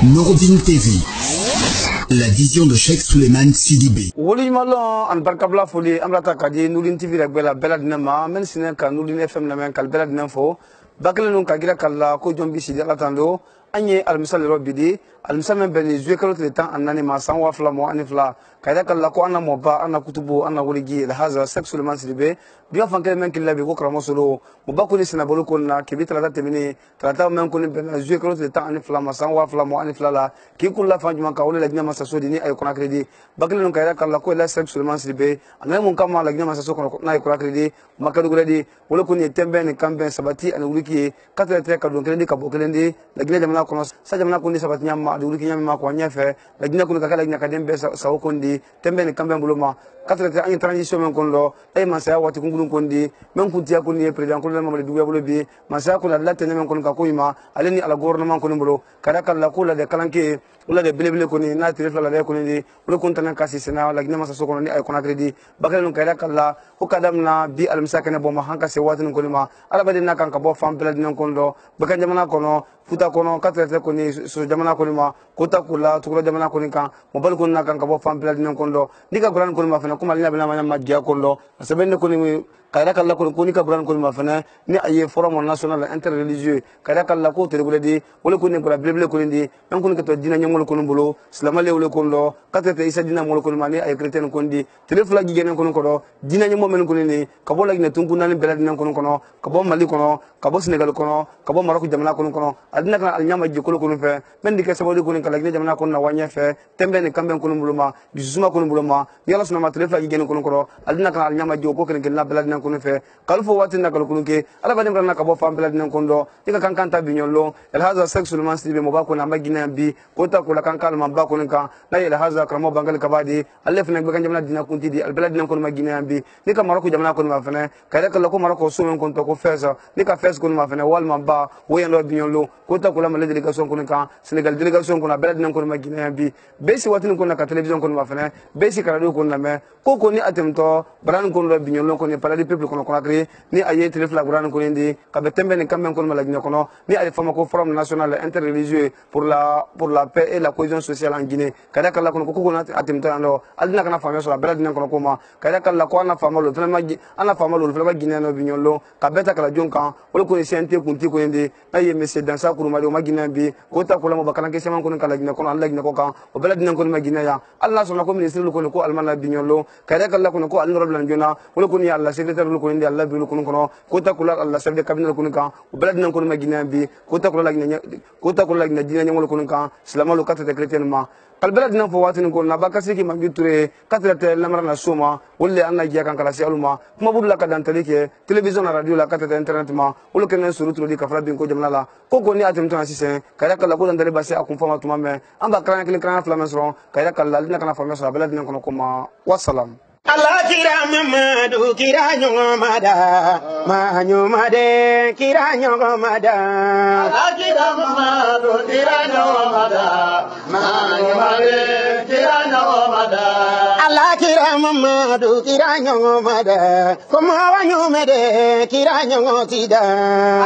Nourdine TV, la vision de Cheikh Souleymane Sidibé. Woli malon an barkabla foli amrata kadi Nourdine TV rek bela dinama men sinen ka Nourdine FM na men kal bela dinfo bakle non ka gira kala ko jombi sidi atando anye almisal robidi almisal men beni jouer kalo le temps anani ma san wa fla mo anifla kayda kala ko anna mo ba anna kutubu anna woligi el haza Cheikh Souleymane Sidibé biya fanke men killa be ko kramo solo mo bakuni sina bolo ko na kibi trata temini trata men ko ni ben jouer kalo le temps anifla ma san wa fla mo anifla la ki kulla fanjuma ka wala lagna masa so dini ay ko na kredi bakle non kayda kala ko la Cheikh Souleymane Sidibé anay mon kama lagna masa so ko na ay ko na kredi makadu gredi wala ko ni tembe ni kambe sabati an wuliki katra tre ka don kredi ka bokelendi lagna jamana kono sa jamana ko ni sabati nyama de wuliki nyama ko nyefe lagna ko ka lagna ka dembe sa ko ndi tembe ni kambe buloma katra tre an transition men kondo ay masaya wati kungulun kondi men kuntiya ko ni president ko mamade duya bolo bi masaya ko la tene men kon ka ko yima aleni ala gouvernement ko ni bolo kada kala ko la de kalanke wala de belebele ko ni na tiref la de ko ni wala kon tan kasi sena lagna masa so ko ni ay ko na kredi bakale non kada kala ko kadam na bi al misakene bo ma hanka se watin ko ni ma ala bade na kan ka bo fam pelad non kondo bakan jamana kono futa kono katra ko ni so jamana ko ni ma kota kula tukula jamana ko ni kan mo bal ko na kan ka bo fam pelad non kondo diga quran ko ni ma fena kuma lina bina ma majja kondo sabenne ko ni kayra kala ko ni ka quran ko ni ma fena ni aye forum national interreligieux kayra kala ko tere guledi wala ko ni ko bible ko ni men ko ni to dina nyamol ko bolo islamale wala kondo katra isa dina mol ko ni ma ni ay chrétien ko ndi telefla gigen ko ko do dina nyamo men ko ni ka bo lagina tungu nan belad nan ko kono ka bo mali kono ka bo senegal kono ka bo maroko jamana ko kono adina kan al nyama ji ko fe men di ke sabodi ko ni kala gina jamana ko na wanya fe tembe ni kambe ko buluma bisuma ko buluma yalla suna ma telefla gigen ko adina kan al nyama ji ko ken na belad nan ko fe kalfo watin na ko ke ala badim kan na ka bo fam belad nan ko do dika kan kan ta binyolo el haza Cheikh Souleymane Sidibé mo ba ko na magina bi ko ta ko la kan kal ma ba ko ni kan la el haza kramo bangal kabadi alef na kan jamana dina kunti di al belad nan ko magina bi ni ka maroko jamana ko ma fene kayda kala ko maroko so men ko to ko fesa ni ka fes ko ma fene wal ma ba woyando binyolo ko ta ko la ma delegation ko ni kan Senegal delegation ko na belad nan ko magina bi besi watin ko na ka television ko ma fene besi ka radio ko na me ko ni atemto bran ko no binyolo ko ni para di peuple ko na kre ni aye telefla bran ko ndi ka betembe ni kamben ko ma lagna ko no ni ay fama ko forum national interreligieux pour la paix et la cohésion sociale en Guinée kayda kala ko na atemto ando aldina kana fama so la belad nan ko ma kayda kala ko na fama lo fama ana fama lo fama Guinée no binyolo ka beta kala jonka wala ko sente kunti ko ndi na ye monsieur dans sa kuruma do ma Guinée bi ko ta ko la mo bakana ke sema ko kala Guinée ko Allah Guinée ko kan o belad nan ko ma Guinée ya Allah so na ko ministre ko almana binyolo kayda kala ko al rob lan jona wala ko ni Allah secrétaire ko ndi Allah bi ko ta ko la Allah chef de cabinet ko kan o belad nan ko ma Guinée bi ko ta ko la Guinée dina nyamol ko kan islamalo kata chrétienement kalbela dina fo watin ko na bakasi ki mangi ture katra lamara na soma wolle anna giya kan kala si aluma kuma budula ka dan talike television na radio la katra internet ma wolo ken suru tro di ka fra bin ko jamna la ko ni atem tan sisen kala kala ko dan dale basi akun fama tuma me amba kran kile kran flamesron kala kala dina kana fama so bela dina kono kuma wassalam Allah kira Mamadu kira nyomada ma nyomade kira nyomada Allah kira Mamadu kira nyomada ma nyomade kira nyomada Allah kira Mamadu kira nyomada kuma wa nyomade kira nyomotida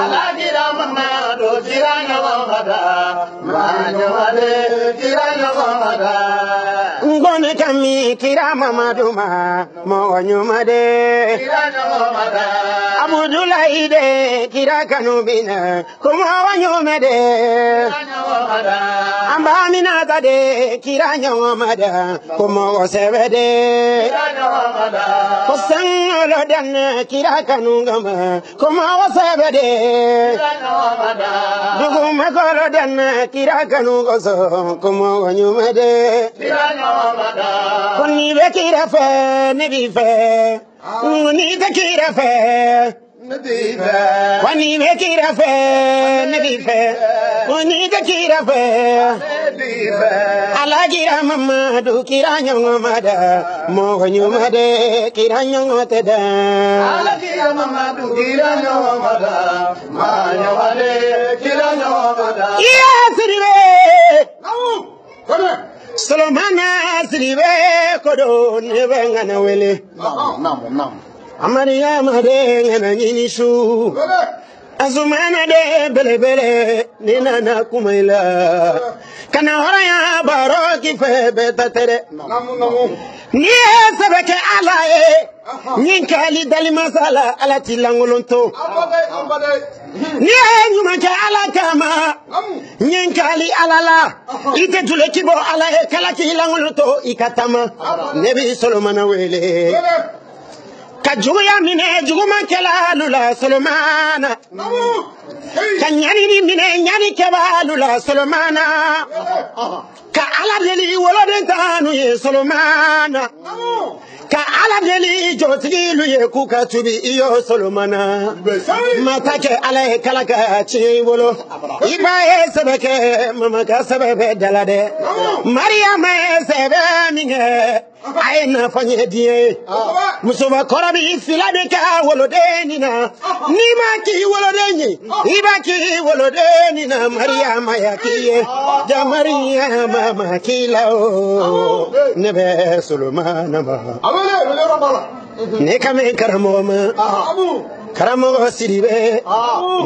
Allah kira Mamadu kira nyomada ma nyomade kira nyomada ngone kami kira Mamadu ma mo nyumade kira nyumada Abudulai de kira kanubina kuma nyumade kira nyumada ambamina tade kira nyumada kuma sebede kira nyumada kusangolo dan kira kanungama kuma sebede kira nyumada duguma golo dan kira kanungoso kuma nyumade kira nyumada kuni be kira fe Nabi fe, ni te kira fe, Nabi fe, wani me kira fe, Nabi fe, wani te kira fe, Nabi fe. Ala kira Mamadu kira nyomada, mo nyomade kira nyomoteda. Ala kira Mamadu kira nyomada, ma nyomade kira nyomada. Iya Sidibé. Come. Solomana Sidibé kodo nebe ngana wele. Naam. Amariya made ngana nyinisu. azumana de bele bele nina na kumaila kana horaya baro ki fe betatere ni sabake alaye ninkali dali masala ala tilangolonto ni nyuma ke ala kama ninkali alala ite tule kibo alaye kala tilangolonto ikatama nebi solomana wele ka juguya mine juguma kela lula solomana ka nyani ni mine nyani keba lula solomana ka ala deli wolode tanu ye solomana ka ala deli jotigi lu ye kuka tubi iyo solomana mata ke ala e kala ka chi wolo iba e sebeke mama ka sebebe dalade maryam e sebe minge aina fanye die musoba korabi filade ka wolode nina nima ki wolode ni iba ki wolode nina maryam ya kiye ja maryam ma kilao nebe solomana ma ne kame karamo ma karamo sidibe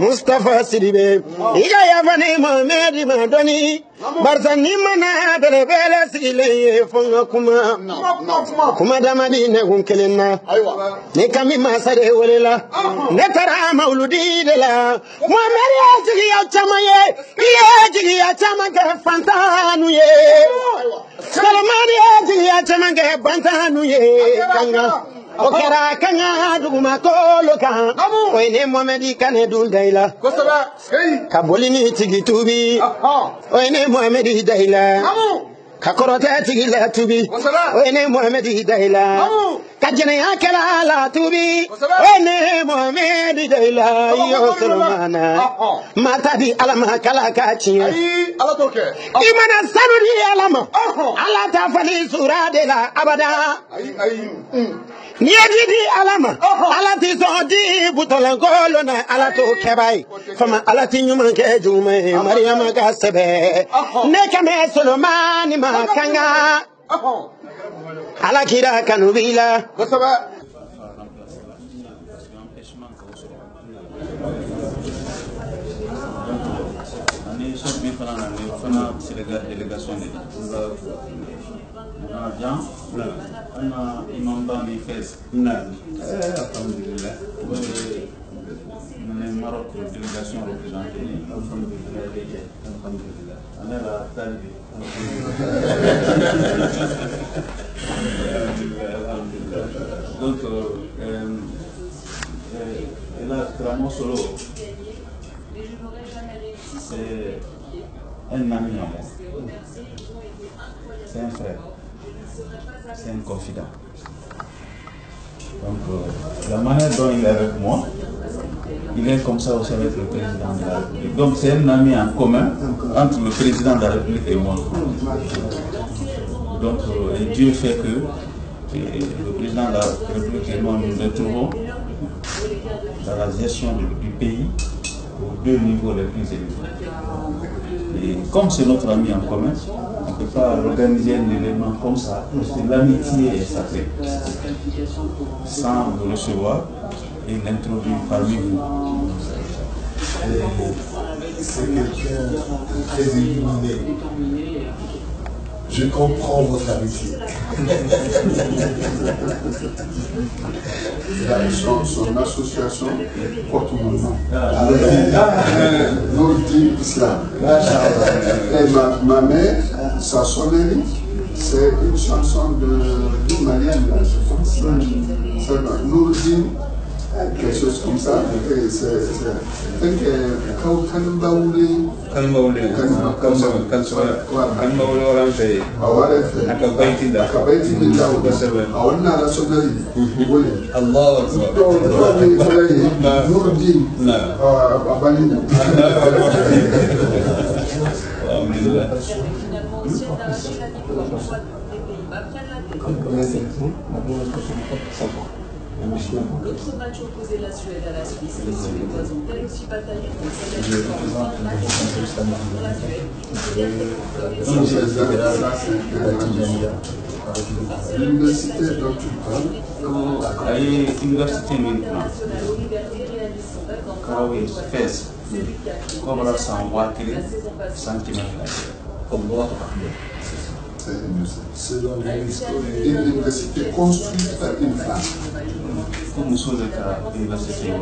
mustafa sidibe iga ya bani mohamed ma doni barzani mana bele bele sigile fonga kuma damadi ne gunkelena ne kame masare wolela ne tara mauludi de la mohamed ya jigi ya chamaye ya jigi ya chamake fantanu ye solomani ya jigi ya chamake fantanu ye kanga okera kanga duguma koloka oyne mohamedi kane dul daila kabolini tigi tubi oyne mohamedi daila kakorota tigi la tubi oyne mohamedi daila kajene akela la tubi oyne mohamedi daila yo solomana matadi alama kala kachi ala toke imana sanuri alama ala tafali sura de la abada Niedi alama alati sodi butolan kolo na alato kebai fama alati nyuma ke jume Maryam ga sebe ne kame solomani makanga alakira kanubila gosaba on a imam Bami Fès. Alhamdulillah. On est Maroc, délégation représentée. Alhamdulillah. On est là, talibé. Alhamdulillah. Donc, et là, Kramo Solo, c'est un ami à moi. C'est un frère. C'est un confident. Donc, la manière dont il est avec moi, il est comme ça aussi avec le président de la République. Donc, c'est un ami en commun entre le président de la République et moi. Donc, et Dieu fait que le président de la République et moi nous retrouvons dans la gestion du pays aux deux niveaux les plus élevés. Et comme c'est notre ami en commun, on ne peut pas organiser un événement comme ça, parce que l'amitié est sacrée. Sans le recevoir et l'introduire parmi vous. C'est quelqu'un de très illuminé. Je comprends votre amitié. Son association porte mon nom. Nourdi Islam. Et ma mère, sa sonnerie, c'est une chanson de Marianne, je pense. C'est Nourdi, quelque chose comme ça. L'autre match opposé la Suède à la Suisse, les Suédoises ont elles aussi bataillé pour L'université dont tu parles, l'université Karawi Fès, comme là, ça envoie 100 cm. c'est une université construite par une femme. Comme nous sommes l'université.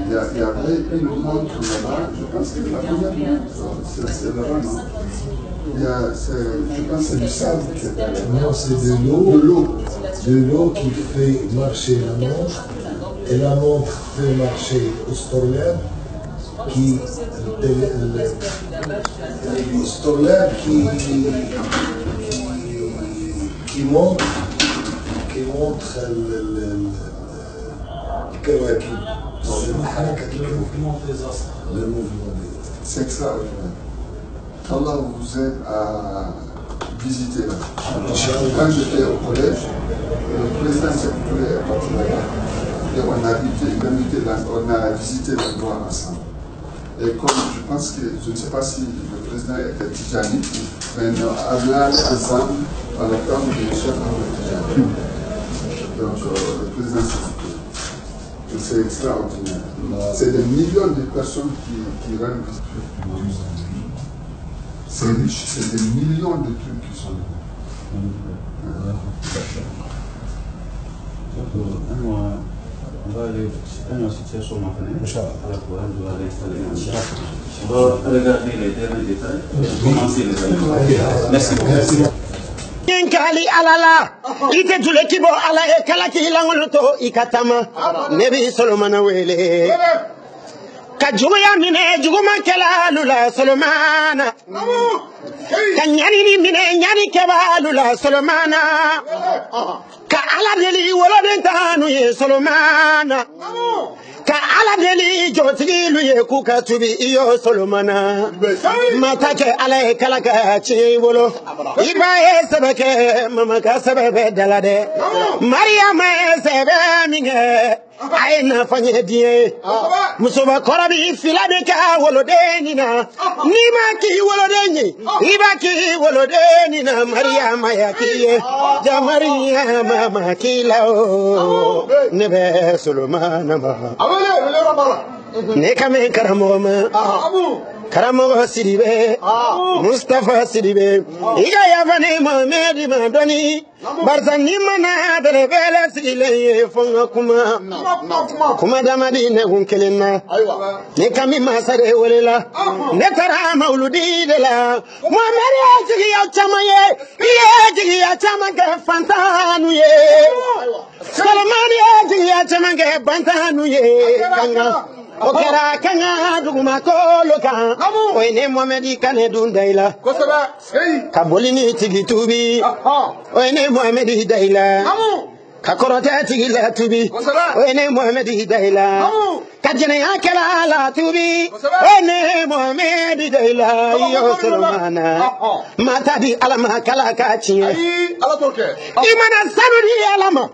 Il y avait une montre là-bas, je pense que la première montre, c'est là-bas, non? Je pense que c'est du sable qui est là. Non, c'est de l'eau qui fait marcher la montre, et la montre fait marcher au Storlab qui montre C'est extraordinaire. Allah vous aide à visiter là. Quand j'étais au collège, le président Sékou est parti là-bas. Et on a visité l'endroit ensemble. Et comme je pense que, je ne sais pas si le président était Tijani, mais on est allé ensemble à la table des chefs Tijani. Donc le président Sékou. C'est extraordinaire. C'est des millions de personnes qui rendent visite. C'est riche, c'est des millions de trucs qui sont là. On va aller dans une situation maintenant. On va aller installer un chat. On va regarder les derniers détails. Commencer les détails. Merci beaucoup. Kali alala ite tule kibo ala e kala ki langono to ikatama nebi solomana wele ka juguma mine juguma kala lula solomana ka nyani ni mine nyani keba lula solomana ka ala deli wolo den tanu ye solomana ka ala deli jotigi lu ye ku ka tubi iyo solomana mata ke ala e kala ka chi wolo iba e sebeke mama ka sebebe dalade mariama e sebe minge aina fanye die musoba korabi filade ka wolo denina nima ki wolo denyi iba ki wolo denina mariama ya kiye ja mariama makilao nebe solomana ma ne kame karamoma Karamo Sidibe, Mustafa Sidibe, Iga Yavani Mohamedi Madoni, Barzani Mana, the Vela Sile, Fonga Kuma Damadi Negunkelina, Nekami Masare Willa, Netara Mauludi de la, Mohamed Jigia Chamaye, Jigia Chamaka Fantanuye, Salamania Jigia Chamaka Bantanuye, Kanga. Okera kanga duguma koloka oyne Mohamedi kane dundaila kabolini tigi tubi oyne Mohamedi daila kakorota tigi la tubi oyne Mohamedi daila kajene akela la tubi oyne Mohamedi daila yo solomana matadi alama kala kachiye imana sanudi alama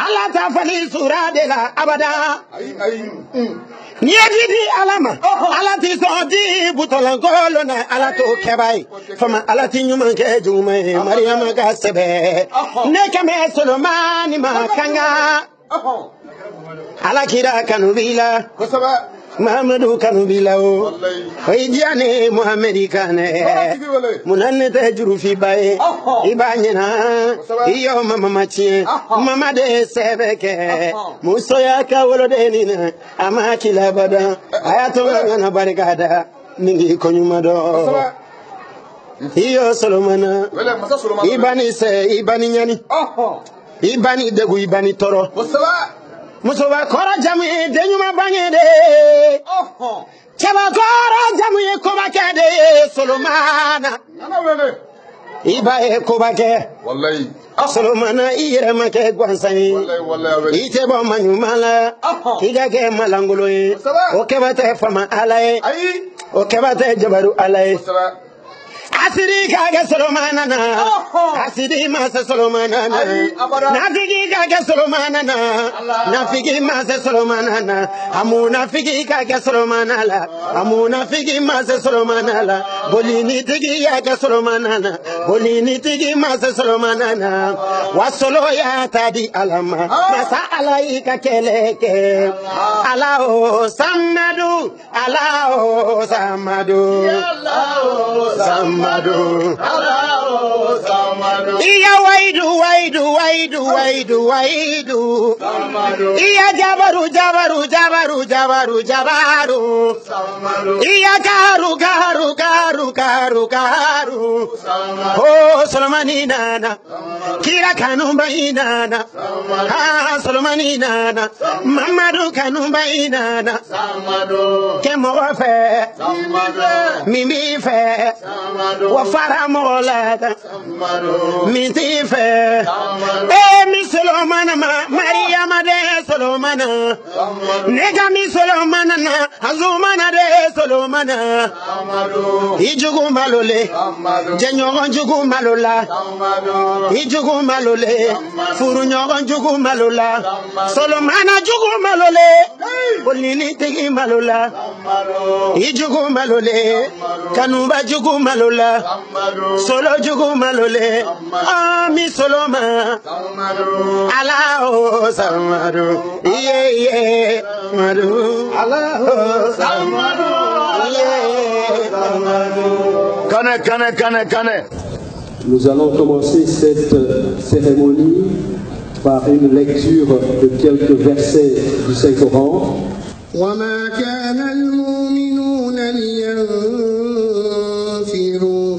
ala tafali sura de la abada Niedi alama alati sodi butolangolo na alato kebai fama alati nyuma ke jume Mariama gasebe nekame solomani makanga alakira kanubila Mahamadou Kanubila o Oidiane Mohamedi Kane Munane Tejuru Fibaye Ibanyena Iyo mama machie Mama de Sebeke Musoya Kawolo Denina Amakila Bada Ayatonga na Barigada Ningi Konyumado Iyo Solomana Ibani se Ibani nyani Ibani degu Ibani toro Musoba kora jamu denyuma banyede Chaba kora jamu kobakade Solomana Iba kobake Wallahi Solomana ire make gwansani Ite bo manyumala Igake malangolo Okebate fama alae Okebate jabaru alae asiri kage Solomanana asiri masa Solomanana nafigi kage Solomanana nafigi masa Solomanana amuna figi kage Solomanala amuna figi masa Solomanala bolini tigi kage Solomanana bolini tigi masa Solomanana wasolo ya tadi alama masa alaika keleke alao samadu alao samadu Samadu, iya waidu, iya jabaru, iya karu, oh Solomani nana, kira kanumba inana, ah Solomani nana, Mamadu kanumba inana, kemo fe, mimi fe. Wafara molada minti fe mi Solomana Maria made Solomana nega mi Solomana na azumana de Solomana ijugu malole jenyogon jugu malola ijugu malole furu nyogon jugu malola Solomana jugu malole bolini tigi malola ijugu malole kanuba jugu malola solo jugu malole ami Soloma alao samadu iye madu alao samadu iye Kane. Nous allons commencer cette cérémonie par une lecture de quelques versets du Saint-Coran. وما كان المؤمنون لينفروا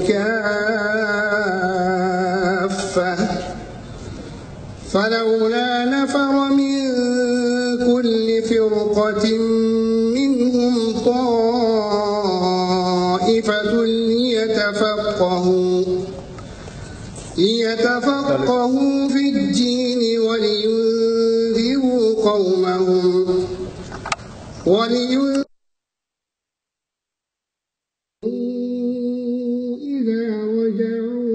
كافة فلولا نفر من كل فرقة منهم طائفة ليتفقهوا في الدين ولينذروا قومهم إذا رجعوا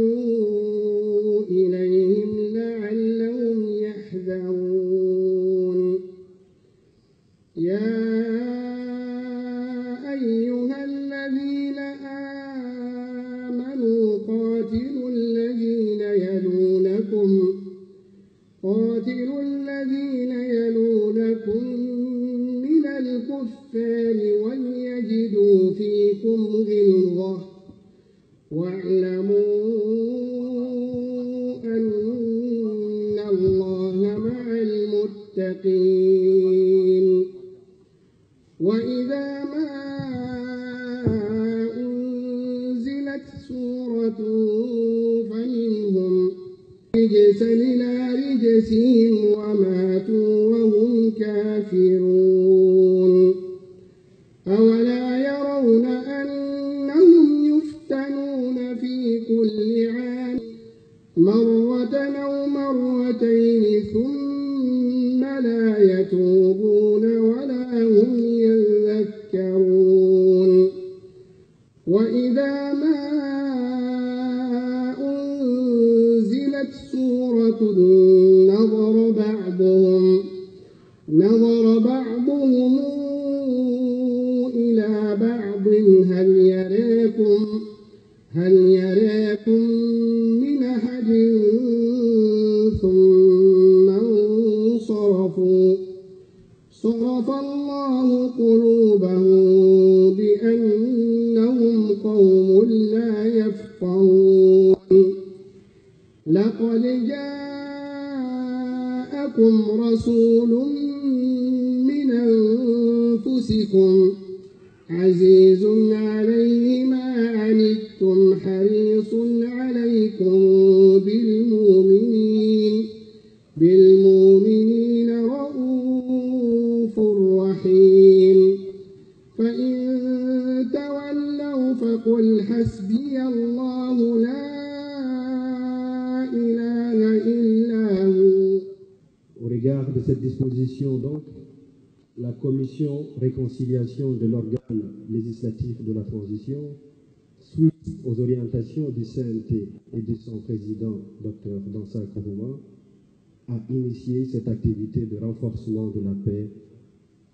إليهم لعلهم يحذرون يا أيها الذين آمنوا قاتلوا الذين يلونكم من الكفار وليجدوا فيكم غلظة واعلموا أن الله مع المتقين وإذا ما أنزلت سورة فمنهم رجسا إلى رجسهم وماتوا وهم كافرون أولا يرون أنهم يفتنون في كل عام مرة أو مرتين ثم لا يتوبون ولا هم يذكرون وإذا ما أنزلت سورة نظر بعضهم إلى بعض هل يراكم من أحد ثم انصرفوا صرف الله قلوبهم بأنهم قوم لا يفقهون لقد جاءكم رسول من أنفسكم عزيز عليه ما عنتم حريص عليكم بالمؤمنين رؤوف رحيم فإن تولوا فقل حسبي الله لا إله إلا هو. Au regard de cette disposition, donc, la commission réconciliation de l'organe législatif de la transition suite aux orientations du CNT et de son président, Dr Dansa Kourouma, a initié cette activité de renforcement de la paix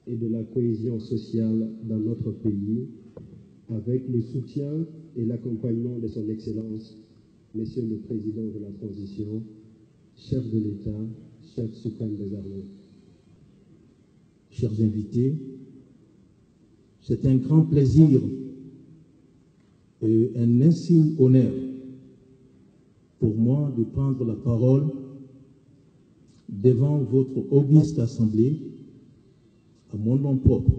et de la cohésion sociale dans notre pays, avec le soutien et l'accompagnement de son Excellence, Monsieur le Président de la Transition, chef de l'État, chef suprême des armées. Chers invités, c'est un grand plaisir et un insigne honneur pour moi de prendre la parole devant votre auguste assemblée à mon nom propre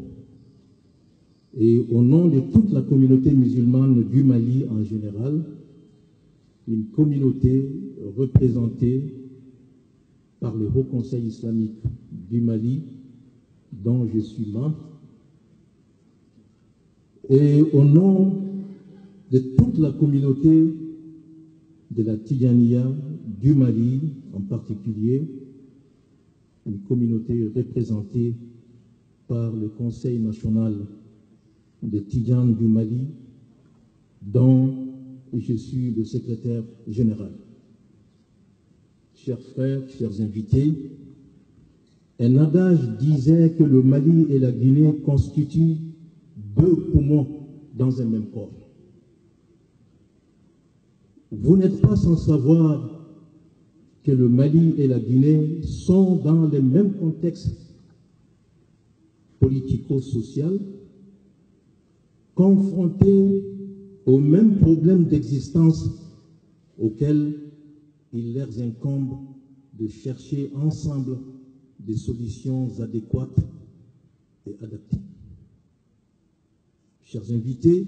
et au nom de toute la communauté musulmane du Mali en général, une communauté représentée par le Haut Conseil islamique du Mali, dont je suis membre, et au nom de toute la communauté de la Tidjaniya du Mali, en particulier, une communauté représentée par le Conseil national de Tidjan du Mali, dont je suis le secrétaire général. Chers frères, chers invités, un adage disait que le Mali et la Guinée constituent deux poumons dans un même corps. Vous n'êtes pas sans savoir que le Mali et la Guinée sont dans les mêmes contextes politico-social, confrontés aux mêmes problèmes d'existence auxquels il leur incombe de chercher ensemble des solutions adéquates et adaptées. Chers invités,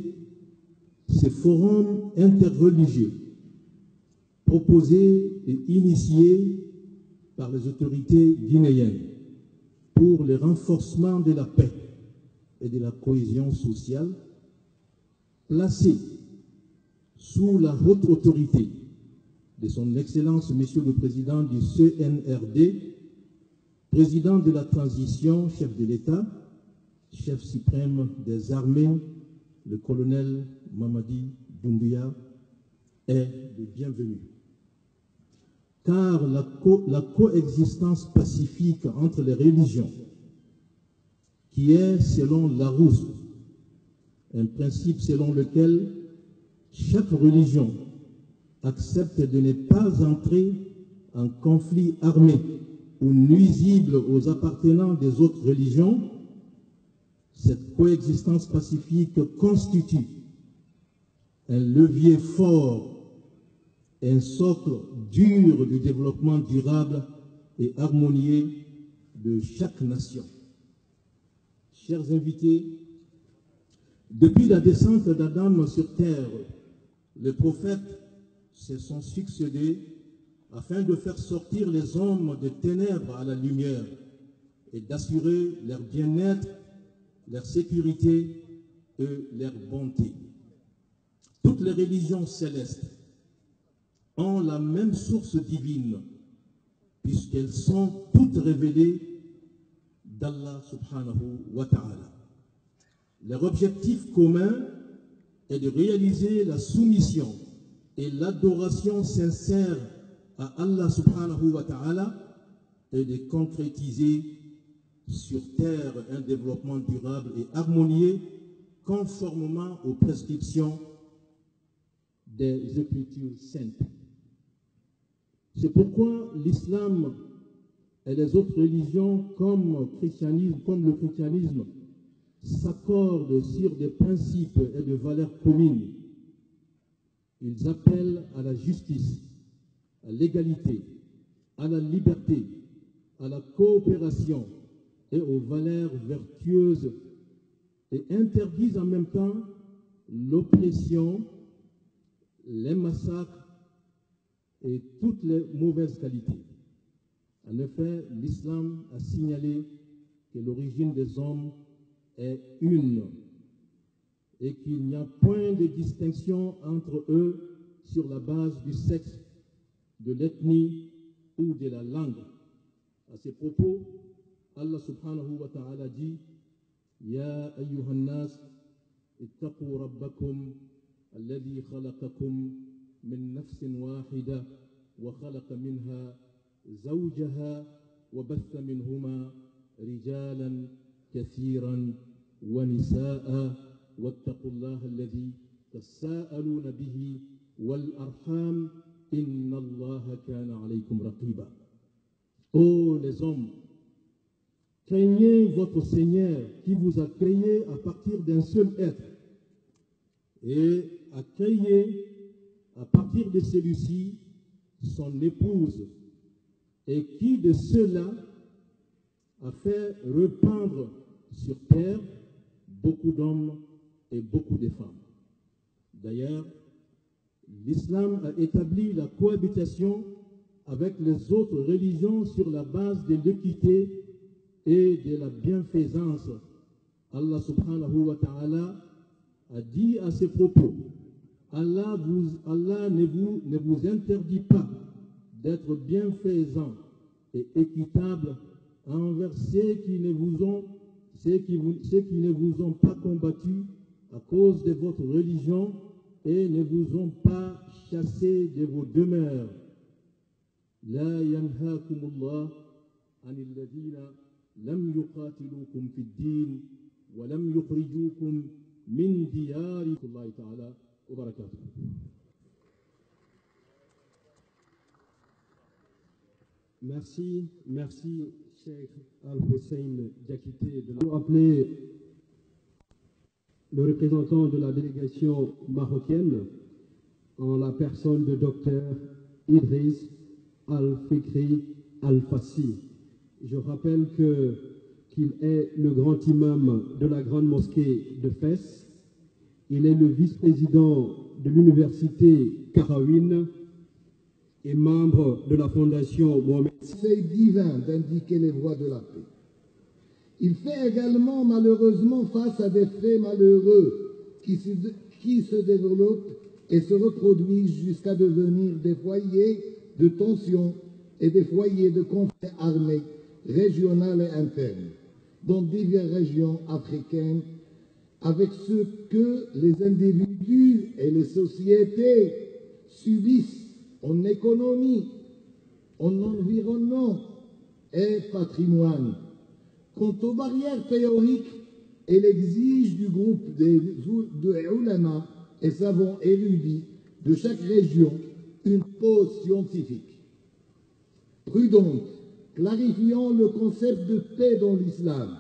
ces forums interreligieux proposés et initiés par les autorités guinéennes pour le renforcement de la paix et de la cohésion sociale, placés sous la haute autorité de son Excellence, Monsieur le Président du CNRD, Président de la Transition, chef de l'État, chef suprême des armées, le colonel Mamadi Doumbouya, est le bienvenu. Car la coexistence pacifique entre les religions, qui est, selon Larousse, un principe selon lequel chaque religion accepte de ne pas entrer en conflit armé ou nuisible aux appartenants des autres religions, cette coexistence pacifique constitue un levier fort, un socle dur du développement durable et harmonieux de chaque nation. Chers invités, depuis la descente d'Adam sur terre, les prophètes se sont succédés afin de faire sortir les hommes des ténèbres à la lumière et d'assurer leur bien-être, leur sécurité et leur bonté. Toutes les religions célestes ont la même source divine, puisqu'elles sont toutes révélées d'Allah subhanahu wa ta'ala. Leur objectif commun est de réaliser la soumission et l'adoration sincère à Allah subhanahu wa ta'ala et de concrétiser sur terre un développement durable et harmonieux conformément aux prescriptions des Écritures saintes. C'est pourquoi l'islam et les autres religions comme le christianisme s'accordent sur des principes et des valeurs communes. Ils appellent à la justice, à l'égalité, à la liberté, à la coopération et aux valeurs vertueuses et interdisent en même temps l'oppression, les massacres et toutes les mauvaises qualités. En effet, l'islam a signalé que l'origine des hommes est une et qu'il n'y a point de distinction entre eux sur la base du sexe, de l'ethnie ou de la langue. À ces propos, Allah subhanahu wa ta'ala dit « Ya ayyuhan nas, ittaqu rabbakum الذي خلقكم من نفس واحدة وخلق منها زوجها وبث منهما رجالا كثيرا ونساء واتقوا الله الذي تساءلون به والأرحام إن الله كان عليكم رقيبا. Ô les hommes, craignez votre Seigneur qui vous a créé à partir d'un seul être et a créé à partir de celui-ci son épouse et qui de cela a fait répandre sur terre beaucoup d'hommes et beaucoup de femmes. D'ailleurs, l'islam a établi la cohabitation avec les autres religions sur la base de l'équité et de la bienfaisance. Allah subhanahu wa ta'ala a dit à ses propos, Allah ne vous interdit pas d'être bienfaisant et équitable envers ceux qui ne vous ont pas combattu à cause de votre religion et ne vous ont pas chassé de vos demeures. لا ينهاكم الله عن الذين لم يقاتلوكم في الدين ولم يخرجوكم من دياركم الله تعالى وبركاته. Merci, Cheikh Al-Hussein Diakité de nous appeler le représentant de la délégation marocaine en la personne de Dr Idriss Al-Fikri Al-Fassi. Je rappelle qu'il est le grand imam de la grande mosquée de Fès. Il est le vice-président de l'université Karawin et membre de la fondation Mohamed. C'est divin d'indiquer les voies de la paix. Il fait également malheureusement face à des faits malheureux qui se développent et se reproduisent jusqu'à devenir des foyers de tension et des foyers de conflits armés régionaux et internes dans diverses régions africaines, avec ce que les individus et les sociétés subissent en économie, en environnement et patrimoine. Quant aux barrières théoriques, elle exige du groupe de ulama et savants érudits de chaque région une pause scientifique prudente, clarifiant le concept de paix dans l'islam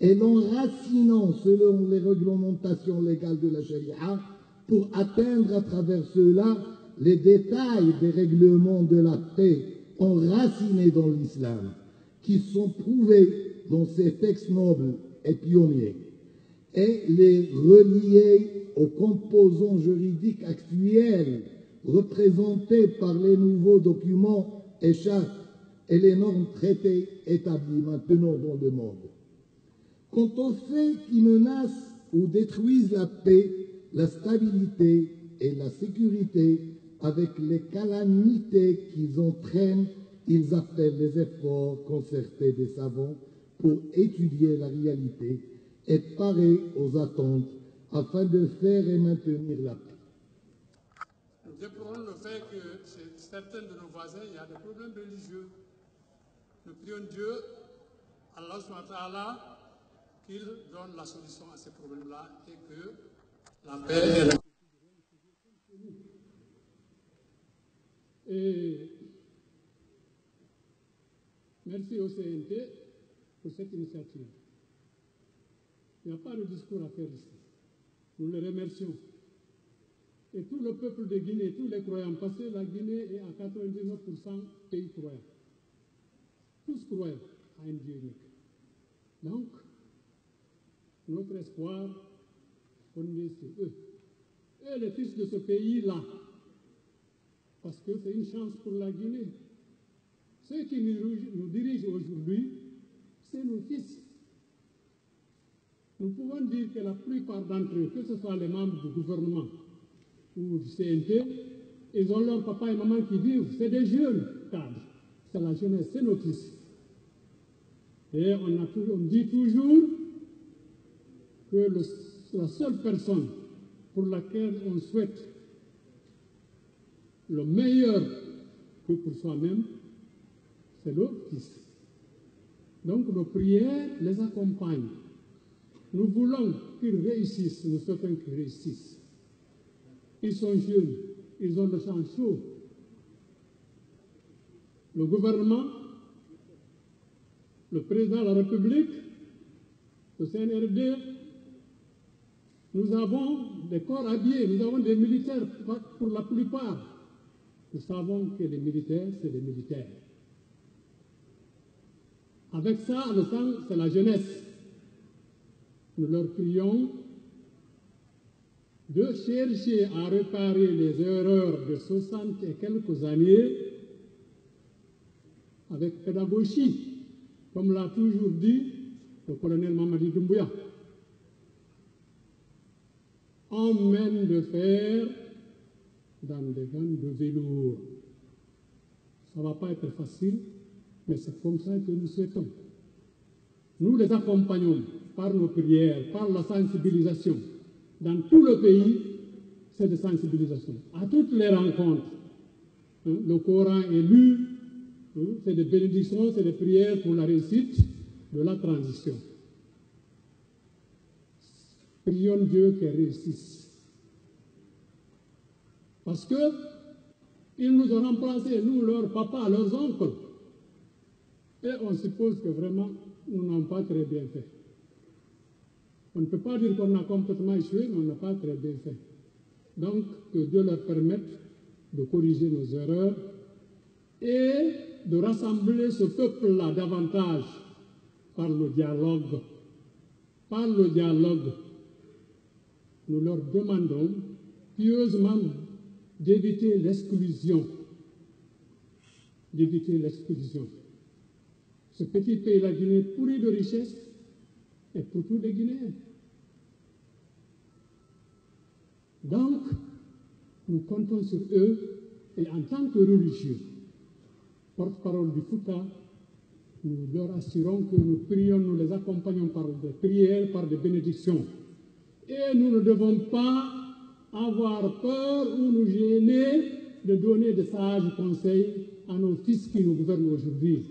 et l'enracinant selon les réglementations légales de la charia pour atteindre à travers cela les détails des règlements de la paix enracinés dans l'islam, qui sont prouvés dans ces textes nobles et pionniers, et les relier aux composants juridiques actuels représentés par les nouveaux documents et chartes et les normes traitées établies maintenant dans le monde. Quant aux faits qui menacent ou détruisent la paix, la stabilité et la sécurité avec les calamités qu'ils entraînent, ils appellent les efforts concertés des savants pour étudier la réalité et parer aux attentes afin de faire et maintenir la paix. Nous déplorons le fait que chez certains de nos voisins, il y a des problèmes religieux. Nous prions Dieu, Allah subhanahu wa ta'ala, qu'il donne la solution à ces problèmes-là et que la paix est la... Et merci au CNT pour cette initiative. Il n'y a pas de discours à faire ici. Nous les remercions. Et tout le peuple de Guinée, tous les croyants, parce que la Guinée est à 99% pays croyants. Tous croyants à un Dieu unique. Donc, notre espoir fondé sur eux. Et les fils de ce pays-là, parce que c'est une chance pour la Guinée. Ceux qui nous dirigent aujourd'hui, c'est nos fils. Nous pouvons dire que la plupart d'entre eux, que ce soit les membres du gouvernement ou du CNT, ils ont leurs papa et maman qui vivent. C'est des jeunes cadres. C'est la jeunesse, c'est nos fils. Et on dit toujours que la seule personne pour laquelle on souhaite le meilleur que pour soi-même, c'est le Fils. Donc nos prières les accompagnent. Nous voulons qu'ils réussissent, nous souhaitons qu'ils réussissent. Ils sont jeunes, ils ont le sang chaud. Le gouvernement, le président de la République, le CNRD, nous avons des corps habillés, nous avons des militaires pour la plupart. Nous savons que les militaires, c'est des militaires. Avec ça, le sang, c'est la jeunesse. Nous leur prions de chercher à réparer les erreurs de 60 et quelques années avec pédagogie, comme l'a toujours dit le colonel Mamadi Doumbouya. En main de fer dans des gants de velours. Ça ne va pas être facile, mais c'est comme ça que nous souhaitons. Nous les accompagnons par nos prières, par la sensibilisation. Dans tout le pays, c'est de sensibilisation. À toutes les rencontres, le Coran est lu, c'est des bénédictions, c'est des prières pour la réussite de la transition. Prions Dieu qu'elle réussisse. Parce qu'ils nous ont remplacés, nous, leurs papas, leurs oncles. Et on suppose que vraiment, nous n'avons pas très bien fait. On ne peut pas dire qu'on a complètement échoué, mais on n'a pas très bien fait. Donc, que Dieu leur permette de corriger nos erreurs et de rassembler ce peuple-là davantage par le dialogue. Par le dialogue, nous leur demandons pieusement d'éviter l'exclusion. D'éviter l'exclusion. Ce petit pays, la Guinée, pourri de richesse, est pour tous les Guinéens. Donc, nous comptons sur eux et en tant que religieux, porte-parole du Fouta, nous leur assurons que nous prions, nous les accompagnons par des prières, par des bénédictions. Et nous ne devons pas avoir peur ou nous gêner de donner de sages conseils à nos fils qui nous gouvernent aujourd'hui.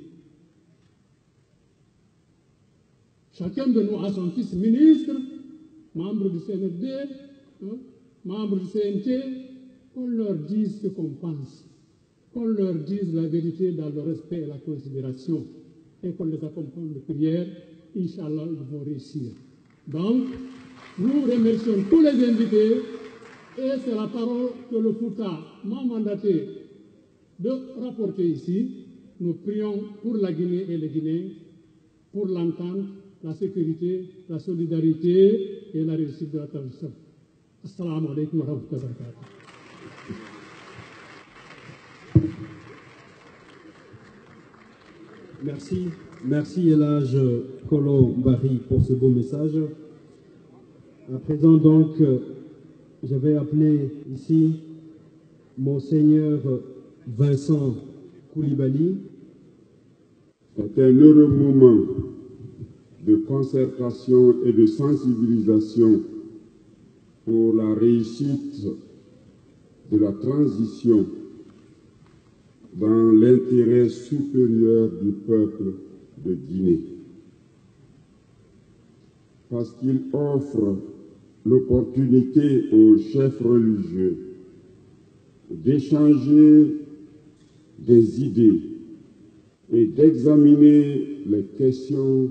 Chacun de nous a son fils ministre, membre du CNRD, membre du CNT, qu'on leur dise ce qu'on pense, qu'on leur dise la vérité dans le respect et la considération, et qu'on les accompagne de prières. Inch'Allah, ils vont réussir. Donc, nous remercions tous les invités, et c'est la parole que le Fouta m'a mandaté de rapporter ici. Nous prions pour la Guinée et les Guinéens, pour l'entente, la sécurité, la solidarité et la réussite de la transition. Assalamu alaikum wa rahmatullahi wa barakatuh. Merci Elhadj Kolo Mbari pour ce beau message. À présent donc, je vais appeler ici Monseigneur Vincent Koulibaly. C'est un heureux moment de concertation et de sensibilisation pour la réussite de la transition dans l'intérêt supérieur du peuple de Guinée. Parce qu'il offre l'opportunité aux chefs religieux d'échanger des idées et d'examiner les questions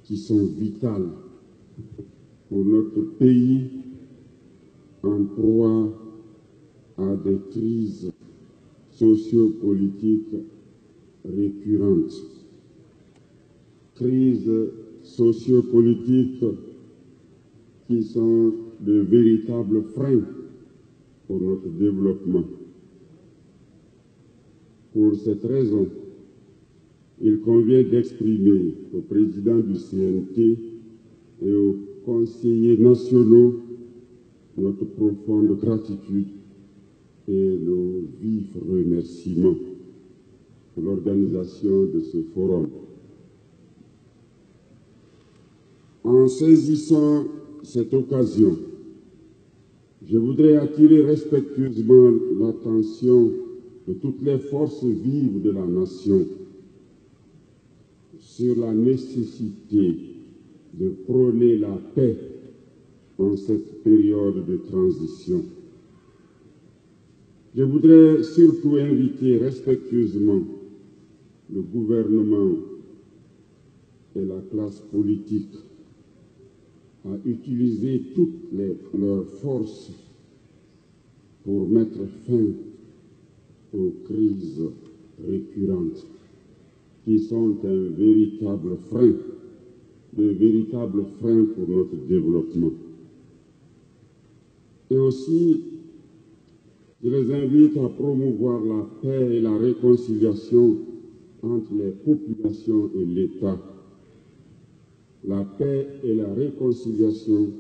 qui sont vitales pour notre pays en proie à des crises sociopolitiques récurrentes. Crises sociopolitiques qui sont de véritables freins pour notre développement. Pour cette raison, il convient d'exprimer au président du CNT et aux conseillers nationaux notre profonde gratitude et nos vifs remerciements pour l'organisation de ce forum. En saisissant cette occasion, Je voudrais attirer respectueusement l'attention de toutes les forces vives de la nation sur la nécessité de prôner la paix en cette période de transition. Je voudrais surtout inviter respectueusement le gouvernement et la classe politique à utiliser toutes leurs forces pour mettre fin aux crises récurrentes qui sont de véritables freins pour notre développement. Et aussi, je les invite à promouvoir la paix et la réconciliation entre les populations et l'État. La paix et la réconciliation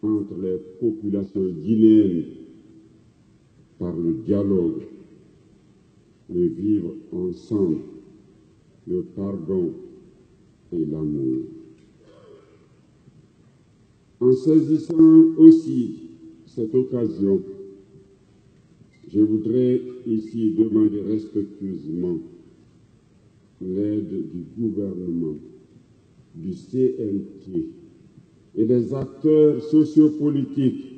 entre les populations guinéennes par le dialogue, le vivre ensemble, le pardon et l'amour. En saisissant aussi cette occasion, je voudrais ici demander respectueusement l'aide du gouvernement, du CNT et des acteurs sociopolitiques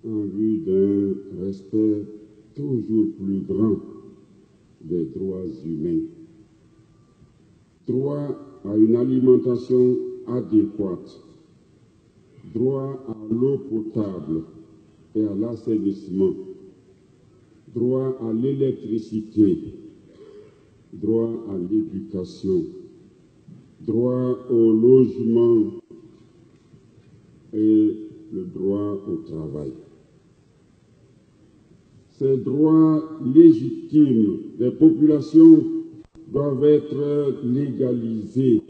en vue d'un respect toujours plus grand des droits humains. Droit à une alimentation adéquate, droit à l'eau potable et à l'assainissement, droit à l'électricité, droit à l'éducation, droit au logement et le droit au travail. Ces droits légitimes des populations doivent être légalisés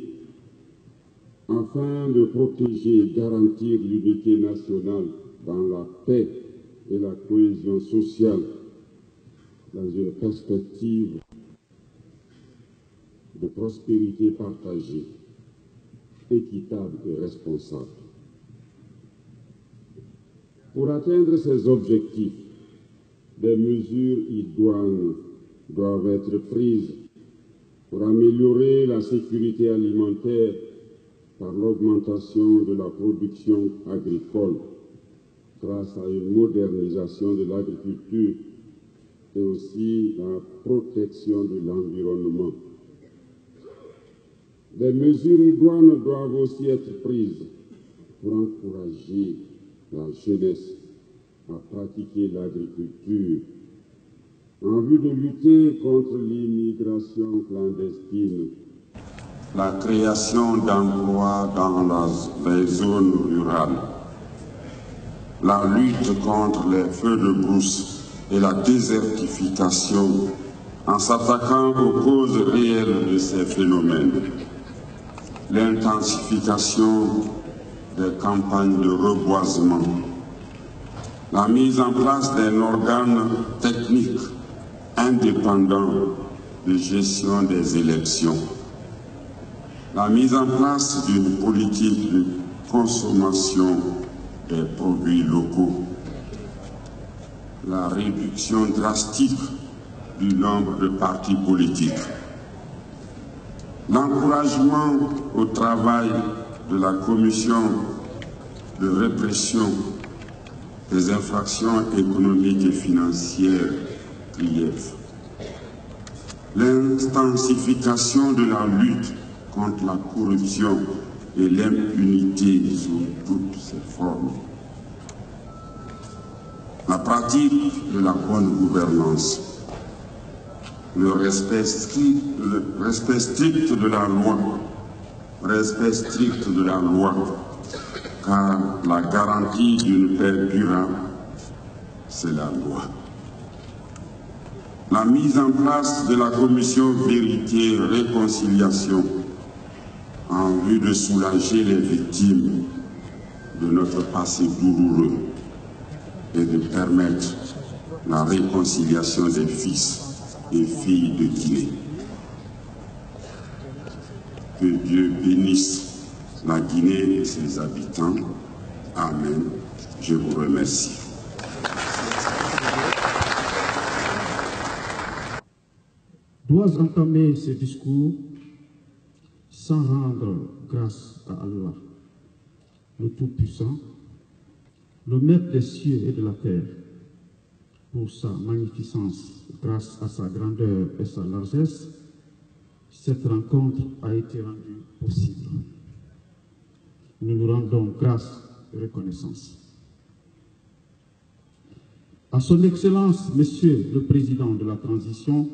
afin de protéger et garantir l'unité nationale dans la paix et la cohésion sociale dans une perspective de prospérité partagée, équitable et responsable. Pour atteindre ces objectifs, des mesures idoines doivent être prises pour améliorer la sécurité alimentaire par l'augmentation de la production agricole grâce à une modernisation de l'agriculture et aussi la protection de l'environnement. Des mesures idoines doivent aussi être prises pour encourager la jeunesse à pratiquer l'agriculture en vue de lutter contre l'immigration clandestine, la création d'emplois dans les zones rurales, la lutte contre les feux de brousse et la désertification en s'attaquant aux causes réelles de ces phénomènes, l'intensification des campagnes de reboisement, la mise en place d'un organe technique indépendant de gestion des élections, la mise en place d'une politique de consommation des produits locaux, la réduction drastique du nombre de partis politiques, l'encouragement au travail de la commission de répression des infractions économiques et financières, CRIEF, l'intensification de la lutte contre la corruption et l'impunité sous toutes ses formes, la pratique de la bonne gouvernance, le respect strict de la loi, car la garantie d'une paix durable, c'est la loi. La mise en place de la commission Vérité et Réconciliation en vue de soulager les victimes de notre passé douloureux et de permettre la réconciliation des fils et filles de Guinée. Que Dieu bénisse la Guinée et ses habitants. Amen Je vous remercie. Dois entamer ce discours sans rendre grâce à Allah, le Tout-Puissant, le Maître des cieux et de la terre, pour sa magnificence, grâce à sa grandeur et sa largesse. Cette rencontre a été rendue possible. Nous nous rendons grâce et reconnaissance. À son Excellence, Monsieur le Président de la Transition,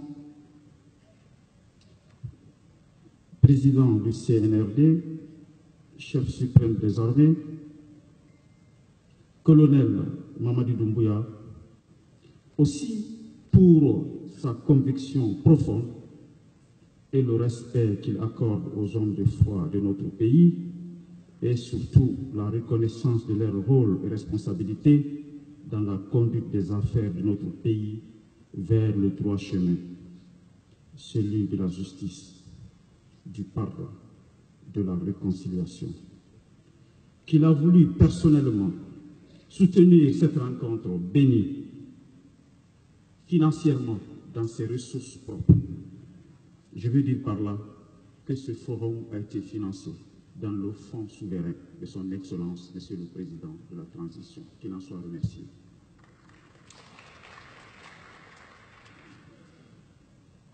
Président du CNRD, Chef suprême des armées, Colonel Mamadi Doumbouya, aussi pour sa conviction profonde et le respect qu'il accorde aux hommes de foi de notre pays, et surtout la reconnaissance de leur rôle et responsabilité dans la conduite des affaires de notre pays vers le droit chemin, celui de la justice, du pardon, de la réconciliation, qu'il a voulu personnellement soutenir cette rencontre bénie financièrement dans ses ressources propres. Je veux dire par là que ce forum a été financé dans le fonds souverain de son Excellence, Monsieur le Président de la Transition, qu'il en soit remercié.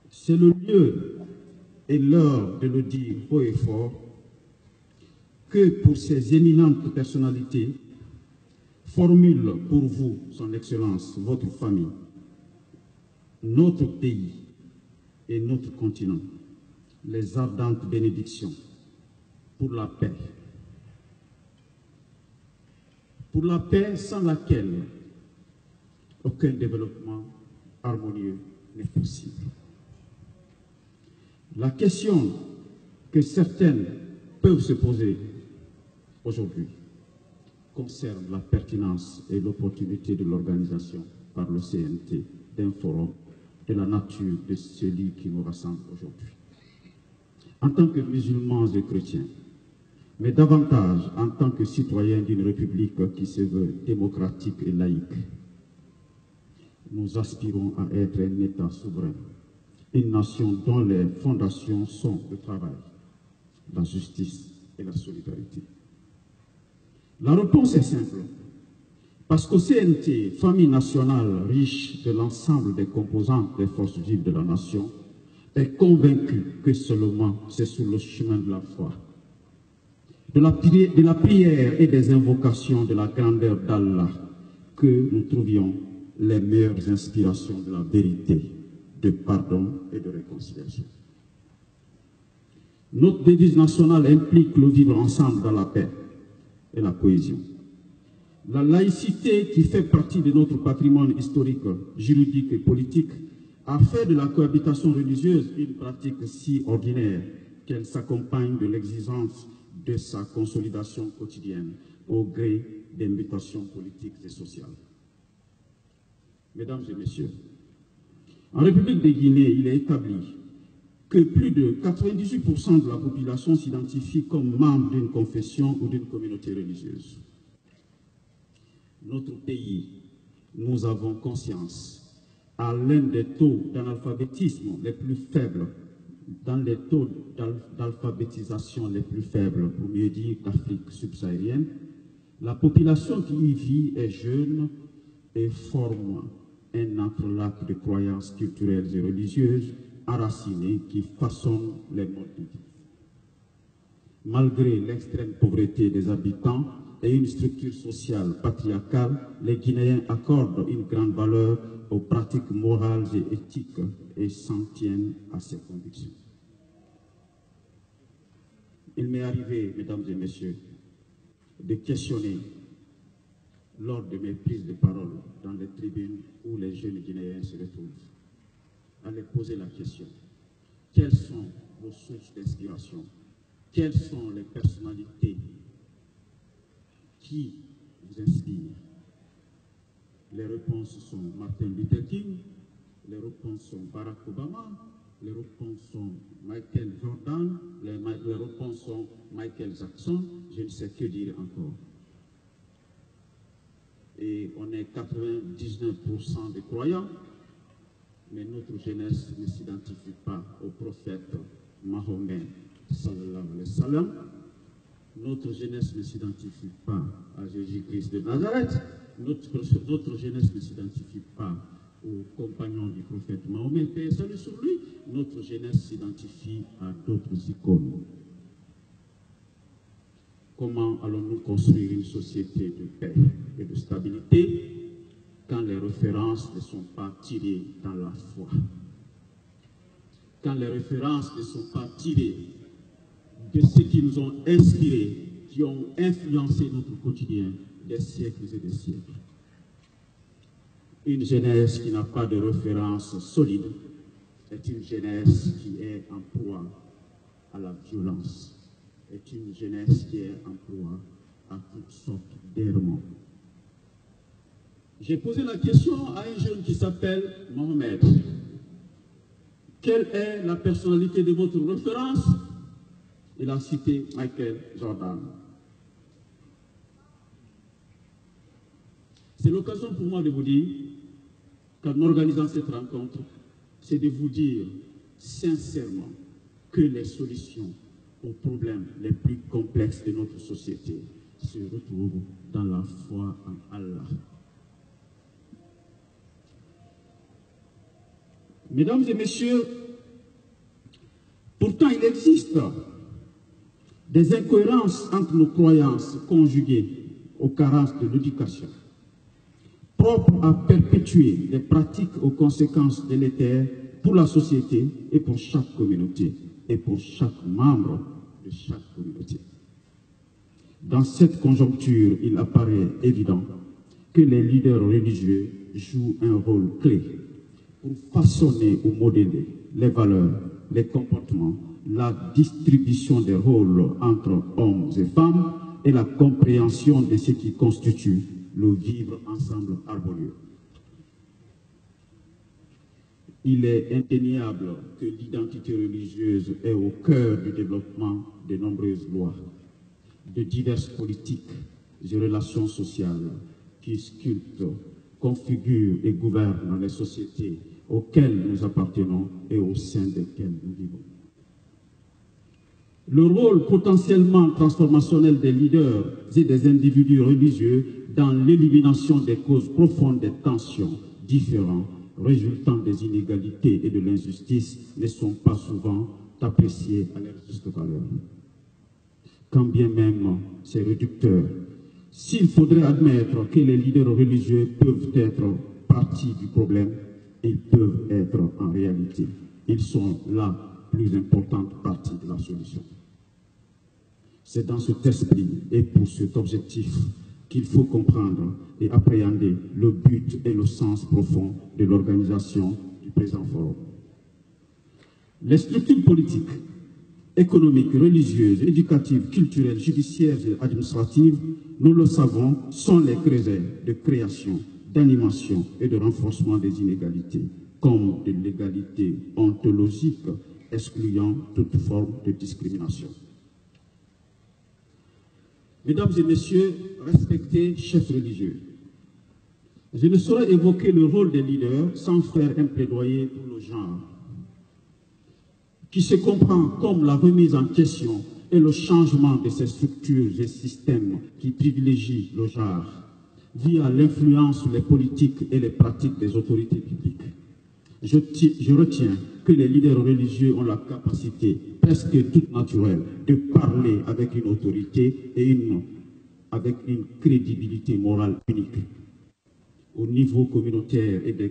C'est le lieu et l'heure de le dire haut et fort que pour ces éminentes personnalités formule pour vous, Son Excellence, votre famille, notre pays et notre continent, les ardentes bénédictions pour la paix. Pour la paix sans laquelle aucun développement harmonieux n'est possible. La question que certaines peuvent se poser aujourd'hui concerne la pertinence et l'opportunité de l'organisation par le CNT d'un forum de la nature de celui qui nous rassemble aujourd'hui. En tant que musulmans et chrétiens, mais davantage en tant que citoyens d'une république qui se veut démocratique et laïque, nous aspirons à être un État souverain, une nation dont les fondations sont le travail, la justice et la solidarité. La réponse est simple. Parce qu'au CNT, famille nationale riche de l'ensemble des composantes des forces vives de la nation, est convaincue que seulement c'est sur le chemin de la foi, de la prière et des invocations de la grandeur d'Allah que nous trouvions les meilleures inspirations de la vérité, de pardon et de réconciliation. Notre devise nationale implique le vivre ensemble dans la paix et la cohésion. La laïcité qui fait partie de notre patrimoine historique, juridique et politique a fait de la cohabitation religieuse une pratique si ordinaire qu'elle s'accompagne de l'exigence de sa consolidation quotidienne au gré des mutations politiques et sociales. Mesdames et messieurs, en République de Guinée, il est établi que plus de 98% de la population s'identifie comme membre d'une confession ou d'une communauté religieuse. Notre pays, nous avons conscience, a l'un des taux d'analphabétisme les plus faibles, dans les taux d'alphabétisation les plus faibles, pour mieux dire d'Afrique subsaharienne. La population qui y vit est jeune et forme un entrelac de croyances culturelles et religieuses enracinées qui façonnent les modes de vie. Malgré l'extrême pauvreté des habitants et une structure sociale patriarcale, les Guinéens accordent une grande valeur aux pratiques morales et éthiques et s'en tiennent à ces convictions. Il m'est arrivé, mesdames et messieurs, de questionner lors de mes prises de parole dans les tribunes où les jeunes Guinéens se retrouvent, à les poser la question: quelles sont vos sources d'inspiration? Quelles sont les personnalités qui vous inspirent? Les réponses sont Martin Luther King, les réponses sont Barack Obama, les réponses sont Michael Jordan, les réponses sont Michael Jackson, je ne sais que dire encore. et on est 99% des croyants, mais notre jeunesse ne s'identifie pas au prophète Mahomet sallallahu alayhi wa sallam. Notre jeunesse ne s'identifie pas à Jésus-Christ de Nazareth. Notre jeunesse ne s'identifie pas aux compagnons du prophète Mahomet, paix et salut sur lui. Notre jeunesse s'identifie à d'autres icônes. Comment allons-nous construire une société de paix et de stabilité quand les références ne sont pas tirées dans la foi? Quand les références ne sont pas tirées de ceux qui nous ont inspirés, qui ont influencé notre quotidien des siècles et des siècles. Une jeunesse qui n'a pas de référence solide est une jeunesse qui est en proie à la violence, est une jeunesse qui est en proie à toutes sortes d'errements. J'ai posé la question à un jeune qui s'appelle Mohamed. Quelle est la personnalité de votre référence? Il a cité Michael Jordan. C'est l'occasion pour moi de vous dire qu'en organisant cette rencontre, c'est de vous dire sincèrement que les solutions aux problèmes les plus complexes de notre société se retrouvent dans la foi en Allah. Mesdames et messieurs, pourtant il existe des incohérences entre nos croyances conjuguées aux carences de l'éducation, propres à perpétuer des pratiques aux conséquences délétères pour la société et pour chaque communauté et pour chaque membre de chaque communauté. Dans cette conjoncture, il apparaît évident que les leaders religieux jouent un rôle clé pour façonner ou modeler les valeurs, les comportements, la distribution des rôles entre hommes et femmes et la compréhension de ce qui constitue le vivre ensemble harmonieux. Il est indéniable que l'identité religieuse est au cœur du développement de nombreuses lois, de diverses politiques et relations sociales qui sculptent, configurent et gouvernent les sociétés auxquelles nous appartenons et au sein desquelles nous vivons. Le rôle potentiellement transformationnel des leaders et des individus religieux dans l'élimination des causes profondes des tensions différentes résultant des inégalités et de l'injustice ne sont pas souvent appréciés à leur juste valeur. Quand bien même c'est réducteur, s'il faudrait admettre que les leaders religieux peuvent être partie du problème, ils peuvent être en réalité. Ils sont la plus importante partie de la solution. C'est dans cet esprit et pour cet objectif qu'il faut comprendre et appréhender le but et le sens profond de l'organisation du présent forum. Les structures politiques, économiques, religieuses, éducatives, culturelles, judiciaires et administratives, nous le savons, sont les creusets de création, d'animation et de renforcement des inégalités, comme de l'égalité ontologique excluant toute forme de discrimination. Mesdames et messieurs, respectés chefs religieux, je ne saurais évoquer le rôle des leaders sans faire un plaidoyer pour le genre, qui se comprend comme la remise en question et le changement de ces structures et systèmes qui privilégient le genre, via l'influence sur les politiques et les pratiques des autorités publiques. Je retiens que les leaders religieux ont la capacité presque toute naturelle de parler avec une autorité et avec une crédibilité morale unique. Au niveau communautaire et des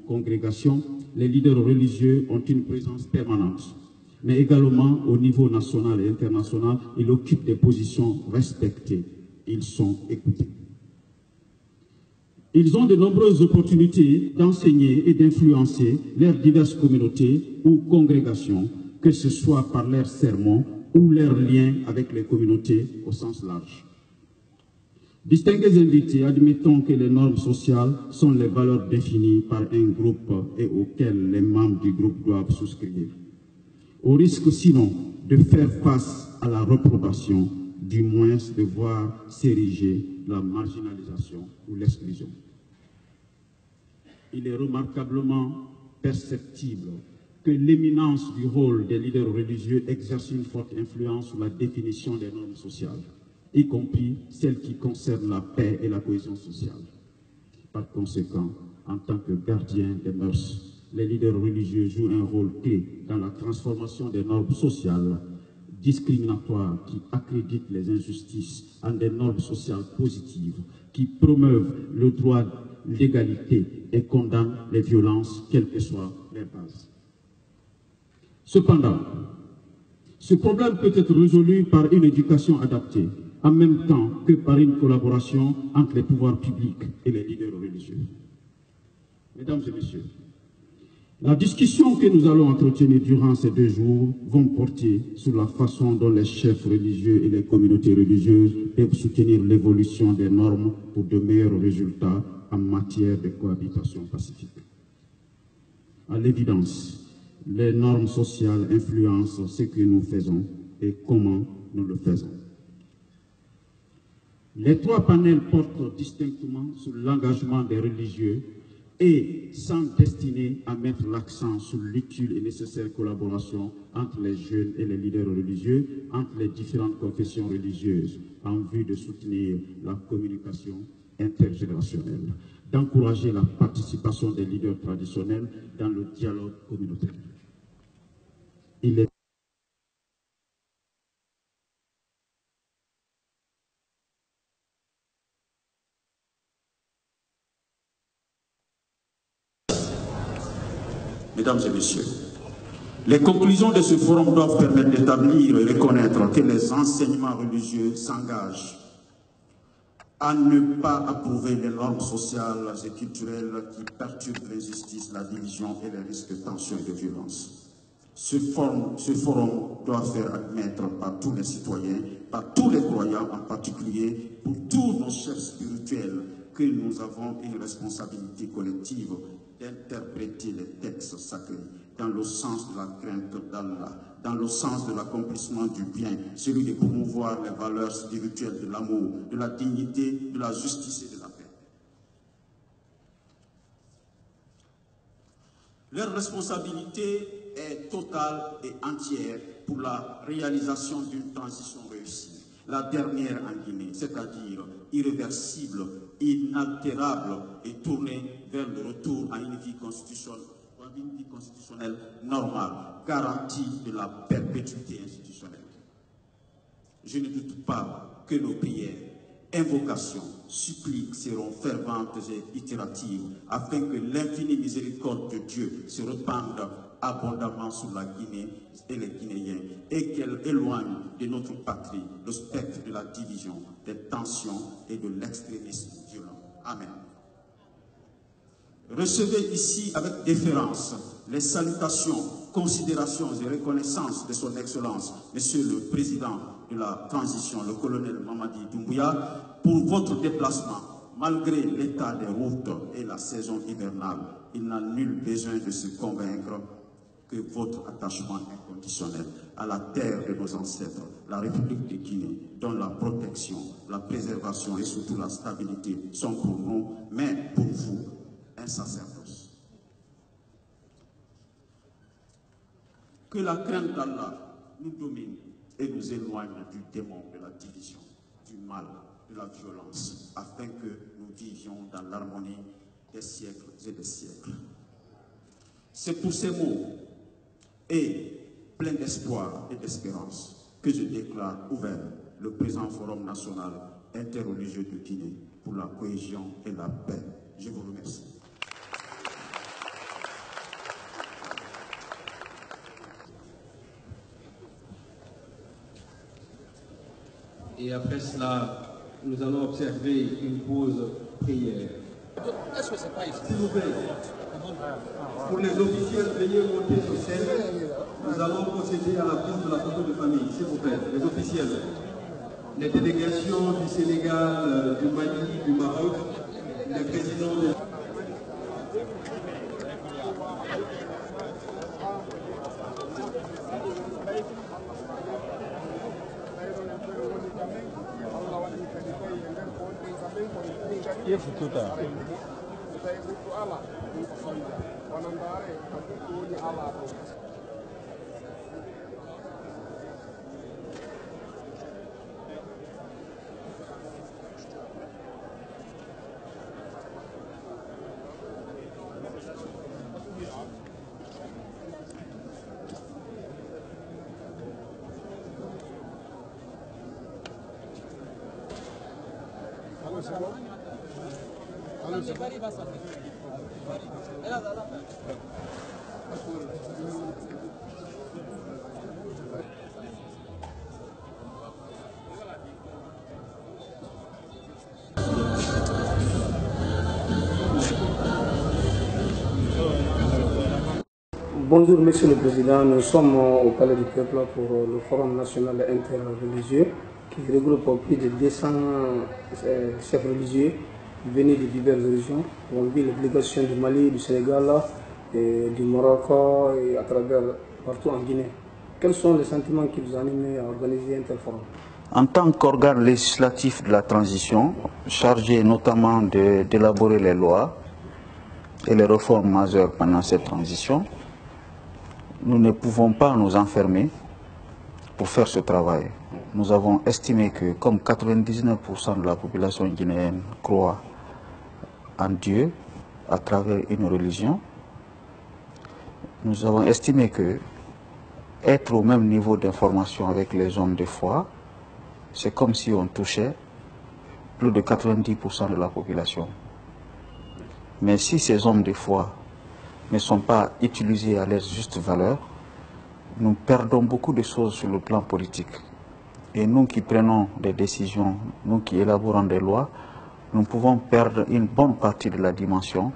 congrégations, les leaders religieux ont une présence permanente, mais également au niveau national et international, ils occupent des positions respectées. Ils sont écoutés. Ils ont de nombreuses opportunités d'enseigner et d'influencer leurs diverses communautés ou congrégations, que ce soit par leurs sermons ou leurs liens avec les communautés au sens large. Distingués invités, admettons que les normes sociales sont les valeurs définies par un groupe et auxquelles les membres du groupe doivent souscrire. Au risque sinon de faire face à la réprobation, du moins de voir s'ériger la marginalisation ou l'exclusion. Il est remarquablement perceptible que l'éminence du rôle des leaders religieux exerce une forte influence sur la définition des normes sociales, y compris celles qui concernent la paix et la cohésion sociale. Par conséquent, en tant que gardiens des mœurs, les leaders religieux jouent un rôle clé dans la transformation des normes sociales discriminatoires qui accréditent les injustices en des normes sociales positives, qui promeuvent le droit, l'égalité et condamnent les violences, quelles que soient les bases. Cependant, ce problème peut être résolu par une éducation adaptée, en même temps que par une collaboration entre les pouvoirs publics et les leaders religieux. Mesdames et messieurs, la discussion que nous allons entretenir durant ces 2 jours vont porter sur la façon dont les chefs religieux et les communautés religieuses peuvent soutenir l'évolution des normes pour de meilleurs résultats en matière de cohabitation pacifique. À l'évidence, les normes sociales influencent ce que nous faisons et comment nous le faisons. Les 3 panels portent distinctement sur l'engagement des religieux et sans destiner à mettre l'accent sur l'utile et nécessaire collaboration entre les jeunes et les leaders religieux, entre les différentes confessions religieuses, en vue de soutenir la communication intergénérationnelle, d'encourager la participation des leaders traditionnels dans le dialogue communautaire. Il est Mesdames et messieurs, les conclusions de ce forum doivent permettre d'établir et reconnaître que les enseignements religieux s'engagent à ne pas approuver les normes sociales et culturelles qui perturbent l'injustice, la division et les risques de tension et de violence. Ce forum doit faire admettre par tous les citoyens, par tous les croyants en particulier, pour tous nos chefs spirituels, que nous avons une responsabilité collective d'interpréter les textes sacrés dans le sens de la crainte d'Allah, dans le sens de l'accomplissement du bien, celui de promouvoir les valeurs spirituelles de l'amour, de la dignité, de la justice et de la paix. Leur responsabilité est totale et entière pour la réalisation d'une transition réussie, la dernière en Guinée, c'est-à-dire irréversible, inaltérable et tournée vers le retour à une vie constitutionnelle normale, garantie de la perpétuité institutionnelle. Je ne doute pas que nos prières, invocations, suppliques seront ferventes et itératives afin que l'infinie miséricorde de Dieu se répande abondamment sur la Guinée et les Guinéens et qu'elle éloigne de notre patrie le spectre de la division, des tensions et de l'extrémisme violent. Amen. Recevez ici avec déférence les salutations, considérations et reconnaissances de son Excellence, Monsieur le Président de la Transition, le colonel Mamadi Doumbouya, pour votre déplacement. Malgré l'état des routes et la saison hivernale, il n'a nul besoin de se convaincre que votre attachement inconditionnel à la terre de nos ancêtres, la République de Guinée, dont la protection, la préservation et surtout la stabilité sont pour nous, mais pour vous, un sacerdoce. Que la crainte d'Allah nous domine et nous éloigne du démon de la division, du mal, de la violence, afin que nous vivions dans l'harmonie des siècles et des siècles. C'est pour ces mots et plein d'espoir et d'espérance que je déclare ouvert le présent Forum national interreligieux de Guinée pour la cohésion et la paix. Je vous remercie. Et après cela, nous allons observer une pause prière. Est-ce que c'est pas ici? S'il vous plaît, pour les officiels, veuillez monter sur scène. Nous allons procéder à la prise de la photo de famille. S'il vous plaît, les officiels. Les délégations du Sénégal, du Mali, du Maroc, les présidents de... Thank you. Bonjour Monsieur le Président, nous sommes au Palais du Peuple pour le Forum national interreligieux qui regroupe plus de 200 chefs religieux venus de diverses régions. On vit les délégations du Mali, du Sénégal, et du Maroc et à travers partout en Guinée. Quels sont les sentiments qui vous animent à organiser un tel forum? En tant qu'organe législatif de la transition, chargé notamment d'élaborer les lois et les réformes majeures pendant cette transition, nous ne pouvons pas nous enfermer pour faire ce travail. Nous avons estimé que comme 99% de la population guinéenne croit en Dieu à travers une religion, nous avons estimé que être au même niveau d'information avec les hommes de foi, c'est comme si on touchait plus de 90% de la population. Mais si ces hommes de foi ne sont pas utilisés à leur juste valeur, nous perdons beaucoup de choses sur le plan politique. Et nous qui prenons des décisions, nous qui élaborons des lois, nous pouvons perdre une bonne partie de la dimension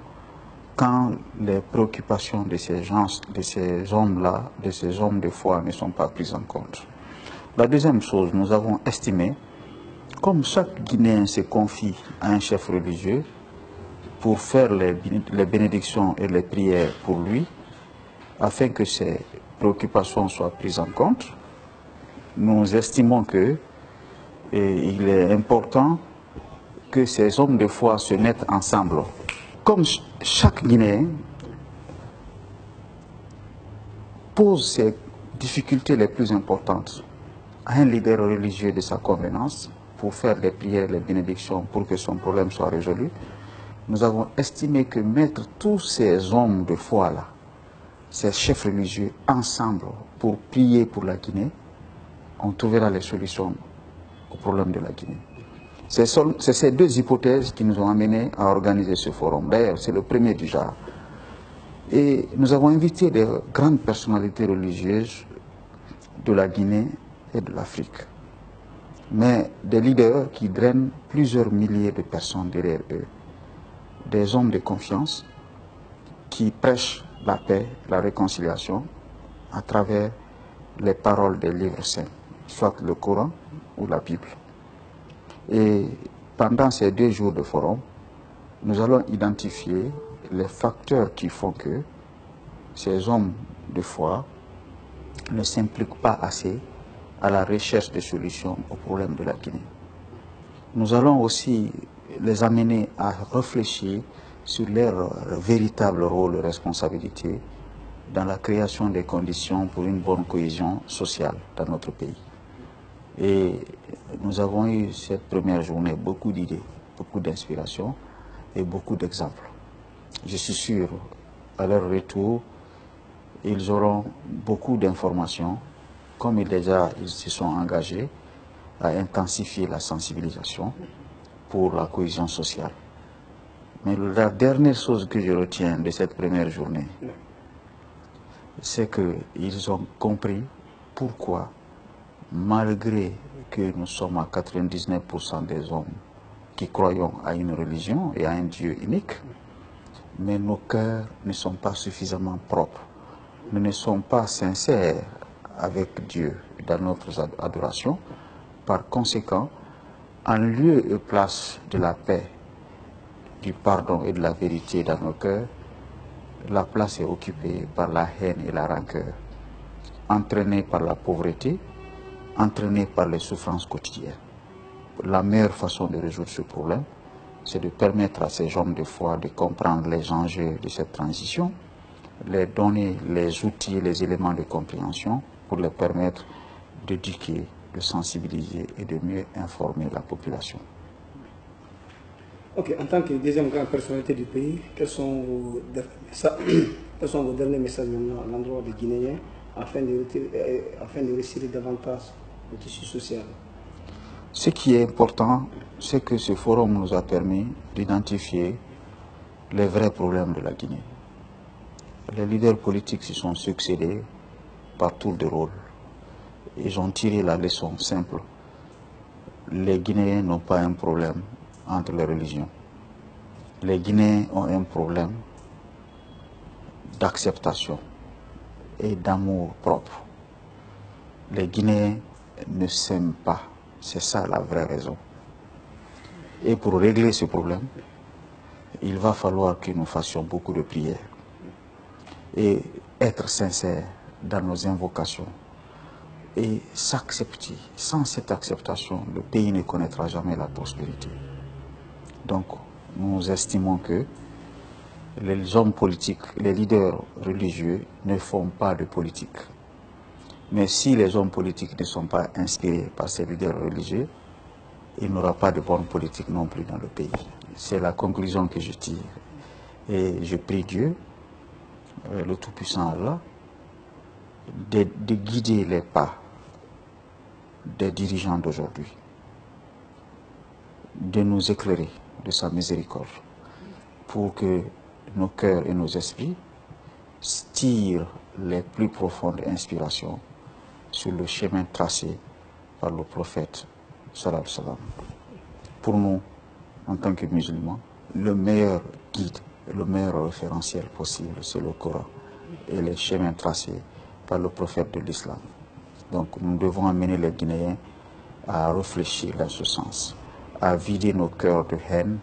quand les préoccupations de ces gens, de ces hommes-là, de ces hommes de foi ne sont pas prises en compte. La deuxième chose, nous avons estimé, comme chaque Guinéen se confie à un chef religieux, pour faire les bénédictions et les prières pour lui, afin que ses préoccupations soient prises en compte, nous estimons que il est important que ces hommes de foi se mettent ensemble. Comme chaque Guinéen pose ses difficultés les plus importantes à un leader religieux de sa convenance pour faire les prières et les bénédictions pour que son problème soit résolu, nous avons estimé que mettre tous ces hommes de foi-là, ces chefs religieux, ensemble pour prier pour la Guinée, on trouvera les solutions au problème de la Guinée. C'est ces deux hypothèses qui nous ont amenés à organiser ce forum. D'ailleurs, c'est le premier du genre. Et nous avons invité des grandes personnalités religieuses de la Guinée et de l'Afrique. Mais des leaders qui drainent plusieurs milliers de personnes derrière eux. Des hommes de confiance qui prêchent la paix, la réconciliation à travers les paroles des livres saints, soit le Coran ou la Bible. Et pendant ces 2 jours de forum, nous allons identifier les facteurs qui font que ces hommes de foi ne s'impliquent pas assez à la recherche de solutions aux problèmes de la Guinée. Nous allons aussi les amener à réfléchir sur leur véritable rôle et responsabilité dans la création des conditions pour une bonne cohésion sociale dans notre pays. Et nous avons eu cette première journée beaucoup d'idées, beaucoup d'inspiration et beaucoup d'exemples. Je suis sûr, à leur retour, ils auront beaucoup d'informations, comme ils se sont engagés à intensifier la sensibilisation pour la cohésion sociale. Mais la dernière chose que je retiens de cette première journée, c'est qu'ils ont compris pourquoi, malgré que nous sommes à 99% des hommes qui croyons à une religion et à un Dieu unique, mais nos cœurs ne sont pas suffisamment propres. Nous ne sommes pas sincères avec Dieu dans notre adoration. Par conséquent, en lieu et place de la paix, du pardon et de la vérité dans nos cœurs, la place est occupée par la haine et la rancœur, entraînée par la pauvreté, entraînée par les souffrances quotidiennes. La meilleure façon de résoudre ce problème, c'est de permettre à ces hommes de foi de comprendre les enjeux de cette transition, leur donner les outils, les éléments de compréhension pour leur permettre d'éduquer, de sensibiliser et de mieux informer la population. Ok, en tant que deuxième grande personnalité du pays, quels sont vos derniers messages maintenant à l'endroit des Guinéens afin de resserrer davantage le tissu social? Ce qui est important, c'est que ce forum nous a permis d'identifier les vrais problèmes de la Guinée. Les leaders politiques se sont succédés par tour de rôle. Ils ont tiré la leçon simple. Les Guinéens n'ont pas un problème entre les religions. Les Guinéens ont un problème d'acceptation et d'amour propre. Les Guinéens ne s'aiment pas. C'est ça la vraie raison. Et pour régler ce problème, il va falloir que nous fassions beaucoup de prières et être sincères dans nos invocations et s'accepter. Sans cette acceptation, le pays ne connaîtra jamais la prospérité. Donc, nous estimons que les hommes politiques, les leaders religieux ne font pas de politique. Mais si les hommes politiques ne sont pas inspirés par ces leaders religieux, il n'y aura pas de bonne politique non plus dans le pays. C'est la conclusion que je tire. Et je prie Dieu, le Tout-Puissant Allah, de guider les pas des dirigeants d'aujourd'hui, de nous éclairer de sa miséricorde, pour que nos cœurs et nos esprits tirent les plus profondes inspirations sur le chemin tracé par le prophète sallallahu alayhi wa sallam. Pour nous, en tant que musulmans, le meilleur guide, le meilleur référentiel possible, c'est le Coran et les chemins tracés par le prophète de l'islam. Donc nous devons amener les Guinéens à réfléchir dans ce sens, à vider nos cœurs de haine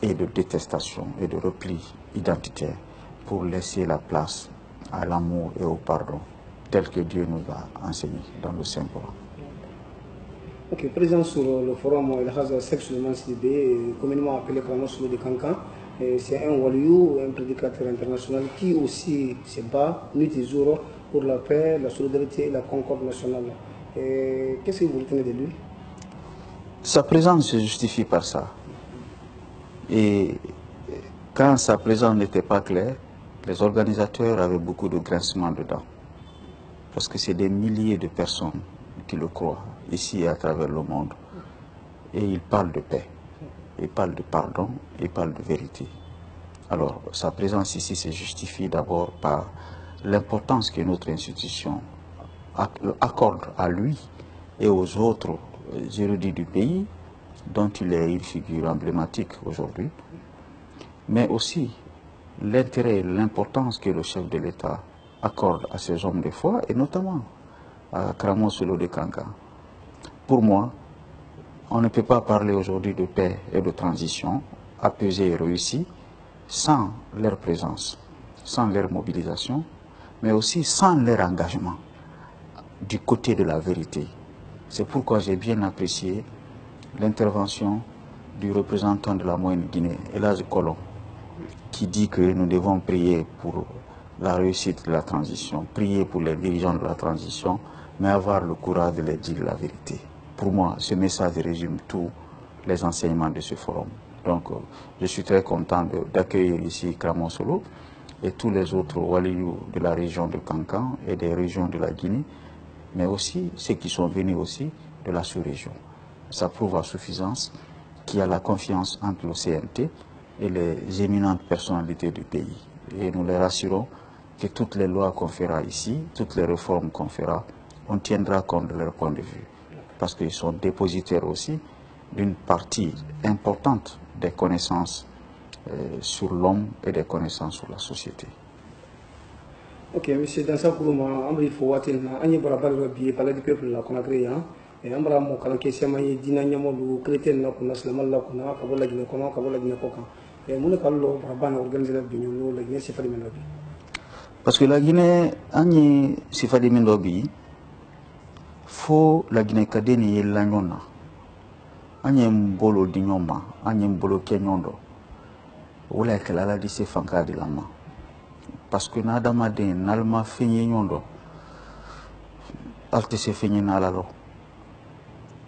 et de détestation et de repli identitaire pour laisser la place à l'amour et au pardon, tel que Dieu nous a enseigné dans le Saint-Coran. Ok, présent sur le forum El Hadj Cheikh Souleymane Sidibé, communément appelé Kramo Soulou de Kankan, c'est un waliou, un prédicateur international qui aussi se bat nuit et jour pour la paix, la solidarité et la concorde nationale. Qu'est-ce que vous retenez de lui? Sa présence se justifie par ça. Et quand sa présence n'était pas claire, les organisateurs avaient beaucoup de grincements dedans. Parce que c'est des milliers de personnes qui le croient, ici et à travers le monde. Et ils parlent de paix, ils parlent de pardon, ils parlent de vérité. Alors, sa présence ici se justifie d'abord par l'importance que notre institution accorde à lui et aux autres érudits du pays, dont il est une figure emblématique aujourd'hui, mais aussi l'intérêt et l'importance que le chef de l'État accorde à ces hommes de foi, et notamment à Kramo Soulou de Kankan. Pour moi, on ne peut pas parler aujourd'hui de paix et de transition apaisée et réussie sans leur présence, sans leur mobilisation, mais aussi sans leur engagement du côté de la vérité. C'est pourquoi j'ai bien apprécié l'intervention du représentant de la Moyenne Guinée, El Hadj Kolon, qui dit que nous devons prier pour la réussite de la transition, prier pour les dirigeants de la transition, mais avoir le courage de leur dire la vérité. Pour moi, ce message résume tous les enseignements de ce forum. Donc, je suis très content d'accueillir ici Kramo Soulou et tous les autres walious de la région de Kankan et des régions de la Guinée, mais aussi ceux qui sont venus aussi de la sous-région. Ça prouve à suffisance qu'il y a la confiance entre le CNT et les éminentes personnalités du pays. Et nous les rassurons que toutes les lois qu'on fera ici, toutes les réformes qu'on fera, on tiendra compte de leur point de vue. Parce qu'ils sont dépositaires aussi d'une partie importante des connaissances sur l'homme et des connaissances sur la société. Ok, monsieur Dansa Kourouma, il faut voir que Barabal parler du peuple là qu'on a créé. Et Ambra Mokalake Samaye Dina Yamolu, Crétel Nakuna, Slamala Kuna, Kabola Ginakona, Kabola Ginakoka. Et Mounakalo, Raban organise la Bignon, la Guinée Sifadi Mendobi. Parce que la Guinée, Agni Sifadi Mendobi, faut la Guinée Kadeni et l'Agnona. anye mbolo di nyoma anye mbolo ke nyondo wala kala la di se fanka di lama parce que na dama de nalma fini nyondo alte se fini na la lo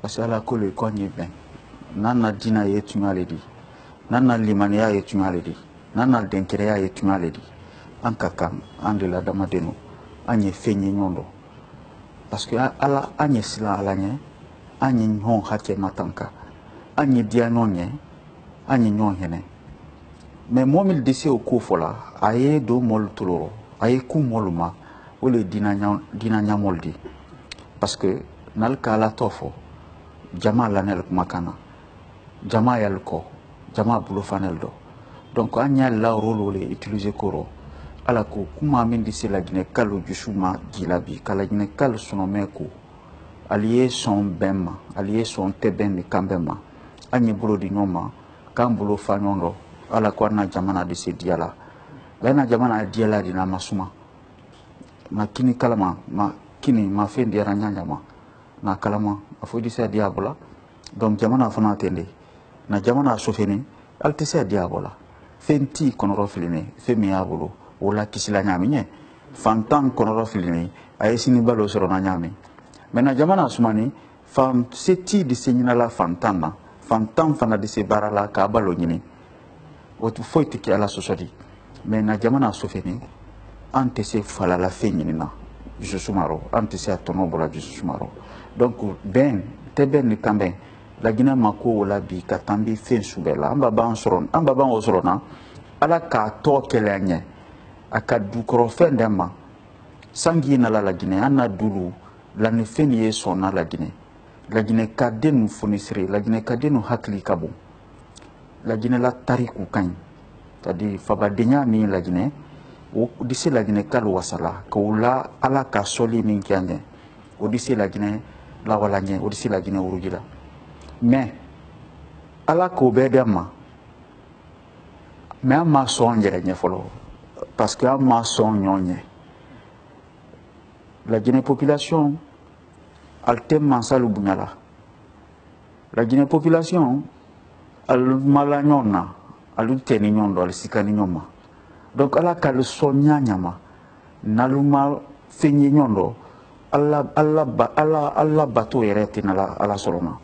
parce que ala ko le ko nyi ben nana dina ye tunyale di nana limaniya ye tunyale di nana denkereya ye tunyale di anka kam ande la dama de no anye fini nyondo parce que ala anye sila ala nye anye nyon hake matanka anye dia nonye anye nyon hene mais momil dese o ko fola aye do mol tolo aye ku moluma wole dina nyamoldi parce que nal kala tofo jama lanel makana jama yal ko jama bulo fanel do donc anya la rolo le utiliser koro ala ko kuma min dise la gine kalo jusuma gilabi kala gine kalo sonomeko allié son bemma allié son teben kambema anye bulo di nyoma kambulo fanyondo ala ko na jamana de se diala bena jamana diala dina masuma na kini kalama ma kini ma fendi aranya ma na kalama afodi se diabola donc jamana fana tende na jamana sofeni alte se diabola fenti konoro filine femi abolo wala kisila nyami nye fantan konoro filine ayesini balo soro na nyami mena jamana sumani fam seti de senyina la fantana fantan fana de se barala ka balo nyini wotu foiti ki ala sosodi mais na jamana sofeni ante se fala la fenyina jusumaro ante se atono bola jusumaro donc ben teben ni kamben la gina mako wala bi katambi fen subela amba ban osorona ala ka to kelanye aka du korofen dema sangi na la gine ana dulu la ne feni sona la gine kadenu fonisri la gine kadenu hakli kabo la gine la tariku kan tadi fabadenya mi la gine o disi la gine kal wasala ko la ala ka soli min kyanye o disi la gine la wala nye o disi la gine urujila mais ala ko bedema mais ama sonjere nye folo parce que ama son nyonye la Guinée population altem mansalu bunyala la Guinée population al malanyona alu teni nyondo al sikani nyoma donc ala kal sonya nyama naluma fenye nyondo alla bato yereti na ala solona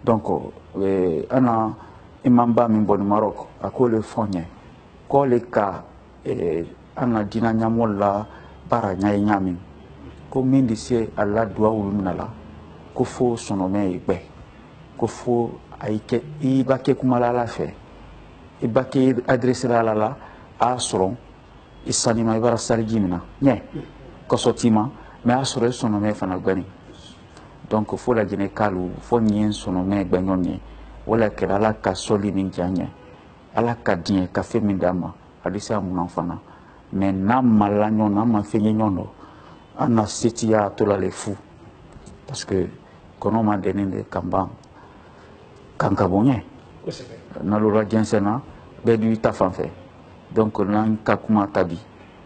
donc ana imamba min bon Maroc akole fonye ko le ka ana dina nyamolla para nyami ko min dise alla dua wulunala ko fo sonome igbe ko fo aike ibake kumala la fe ibake adresse la a soron isanima ibara sarjimina nye ko sotima mais a soro sonome fana gbani donc fo la Guinée kalu fo nyen sonome gbanyonye wala kera ala ka soli min janye ala ka dien ka fe min dama alisa mun fana mais na malanyo na ma fe nyono ana setia to la le fou parce que kono ma denende kamba kanka bonye na lo rajensena be du ta fanfe donc nan ka kuma tabi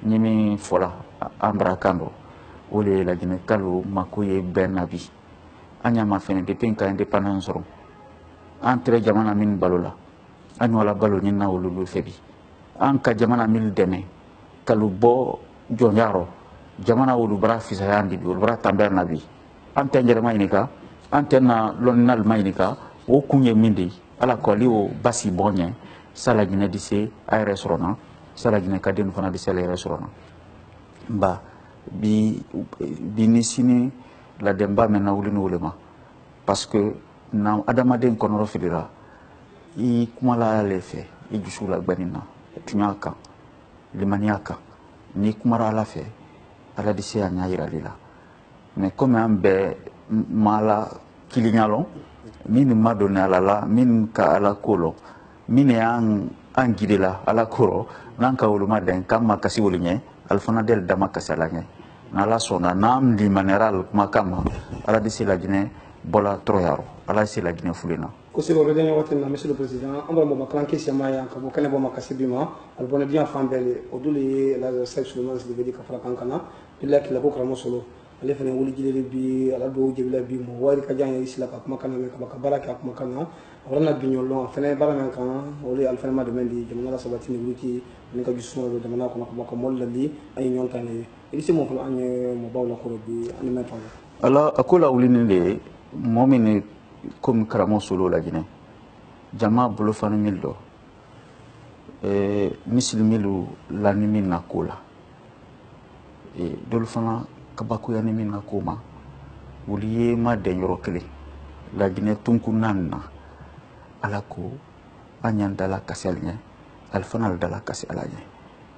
nyimi fola ambra kando ole la Guinée kalu makoye benabi anya ma fe de penka indépendance ro entre jamana min balola anyola balo nyina wolulu febi anka jamana mil deme kalu bo jonyaro jamana wolu bra fisa yandi wolu bra tamber nabi ante njere mainika ante na lonnal mainika wo kunye mindi ala ko liwo basi bonye sala Guinée dise ay restaurant sala Guinée kadenu fana dise les restaurant ba bi nisini la demba mena wulinu wulema parce que na adamaden konoro filira I kumala le fe I jusula gbanina tunyaka limaniaka ni kumara la fe ala dise anya iralila mais comme ambe mala kilinyalo min madonna ala min ka ala kolo min an gidela ala koro nanka wuluma den kama kasi wulunye alfana del dama kasalanye na la sona nam di maneral makama ala dise la Guinée bola troyaro ala dise la Guinée fulena ko sebo redenya watina monsieur le président amra mo bakranke semaya ka bo kane bo makasibima al bona bien fambele oduli la sexe le mas de ka fala kankana illa ki la bokra mo solo ale fana wuli jili bi ala do jibila bi mo wari ka jan isla ka kuma kana me ka baraka kuma kana warna binyolo fana barana kan wali alfa ma de mendi jamana la sabati ni wuti ni ka gisu do jamana ko kuma ko mollali ay nyontane isi mo fala anye mo bawla ko bi ani me tan ala akola wuli ni le momini comme karamo solo la gine jama bolo fana mildo misilimilu la nimi na kola dolu fana kabako ya nimi na koma wuliye ma den yoro kele la gine tunku nanna ala ko anyan dala kaselnya al fana dala kasel ala nye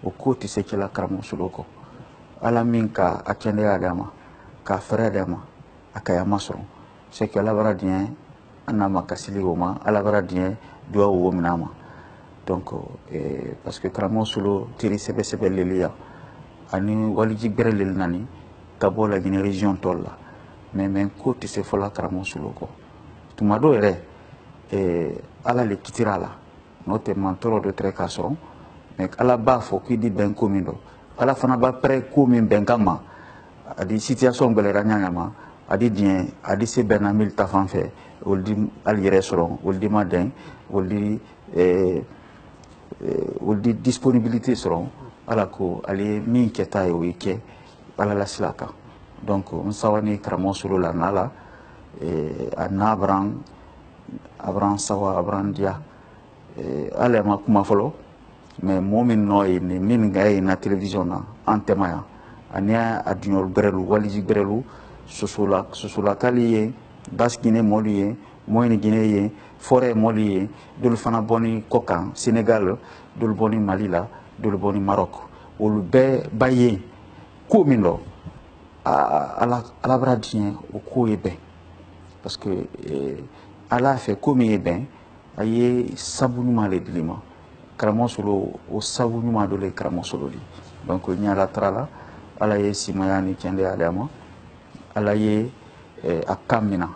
o ko ti se kila karamo solo ko ala minka akende adama ka fere adama akaya masoro se que ala bara dien anama kasili woma ala bara dien duwa wo minama donc parce que karamo solo tiri sebe sebe lelia ani waliji berelel nani kabola gine région tolla mais ko ti se fola karamo solo ko tumado ere ala le kitirala note mantoro de tre kaso mais ala ba fo ki di ben komindo ala fana ba pre komin ben kama adi situation bele ranyama adi dien adi se benamil tafanfe oldi alire soron oldi maden oldi oldi disponibilité soron ala ko ali min keta e wike ala la silaka donc on sawani karamo solo la nala anabran abran sawa abran dia ale ma kuma folo mais momin noy ni min gay na télévision na antemaya ania adunol berelu waliji berelu susula kaliye baskine moliye moyni guinéen forêt moliye dul fana boni kokan Sénégal dul boni Malila dul boni Maroc olu be baye komindo ala bradien o ko ebe parce que ala fait comme ebe aye sabunuma le dilima karamo solo o sabunuma do le karamo solo li donc nyala trala ala ye simayani kende adama ala ye akamina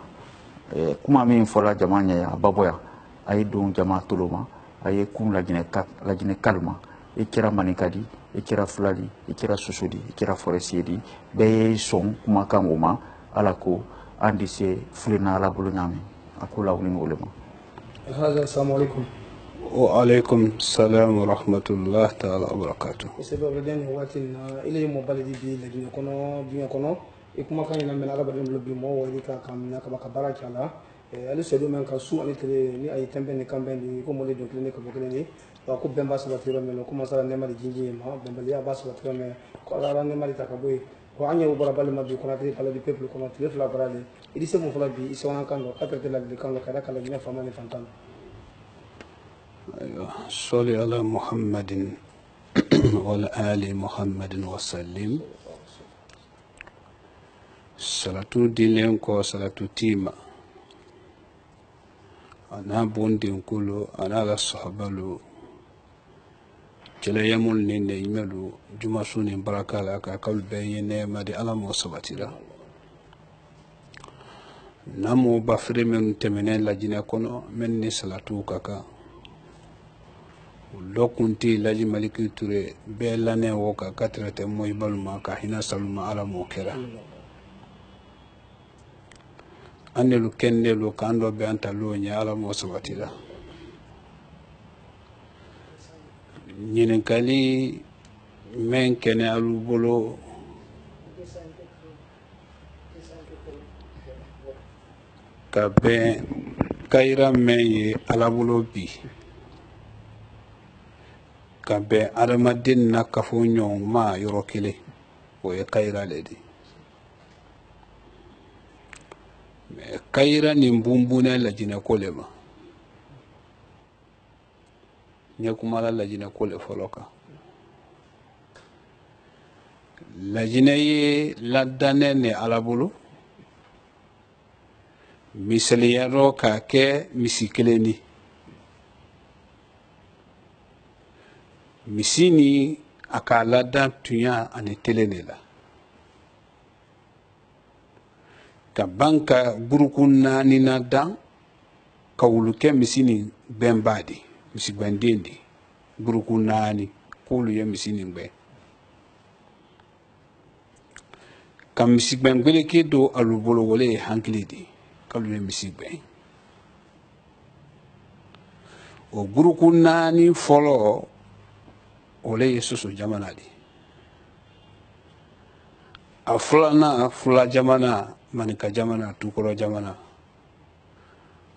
kuma min fola jamanya ya baboya ay don jama toloma ay kum la gine kalma ikira manikadi ikira fulali ikira susudi ikira forestieri be son kuma kangoma ala ko andi se fulina ala bulu nyami akula woni ulema hada assalamu alaikum wa alaikum salam wa rahmatullah ta'ala wa barakatuh sebe redeni watin ile mo baladi bi la gine kono bi kono e kuma kan ina mena araba dem lobi mo wali ka kam na ka baraka la ali sedo men ka su ani tele ni ay tembe ni kambe ni ko mo le do clinique ko clinique wa ko bemba sa batiro men ko ma sala ne mali jinji ma bemba ya ba sa batiro men ko ala ne mali takaboy ko anya ubara bal ma bi ko na pala di peuple ko na tele fla barale idi se mo fla bi isi wana kan lo kapete la di kan lo kada kala ni fama ni fantan ايوه صلي على محمد وعلى ال محمد وسلم salatu dilen ko salatu tima ana bondin kulo ana la sahabalu kele yamul ni ne imelu juma suni barakala ka kalbe yene madi alamo sabatira namo bafre men temene la jina kono men ni salatu kaka lokunti laji maliki ture be lane woka katrate moy balma ka hina saluma alamo kera annelu kennelu kando be anta lo nyaala mo sabatila nyinen kali men kene alu bolo ka be kayra men ye ala bolo bi ka be adamadin na kafo nyon ma yoro kile o ye kayra ledi kayira ni mbumbuna la jina kolema nyakumala la jina kole foloka la jina ye la danene alabulu misaliyaro ka ke misikeleni misini akala dan tunya ane telenela ka banka burukuna nina dan ka wuluke misini bembadi misi bandendi burukuna ni kulu ya misini be ka misigben gbele ke do alu bolo wole hankili di kalu ye misigben o guruku naani fɔlɔ ole ye soso jamana di a filanan fula jamana manika jamana tukɔrɔ jamana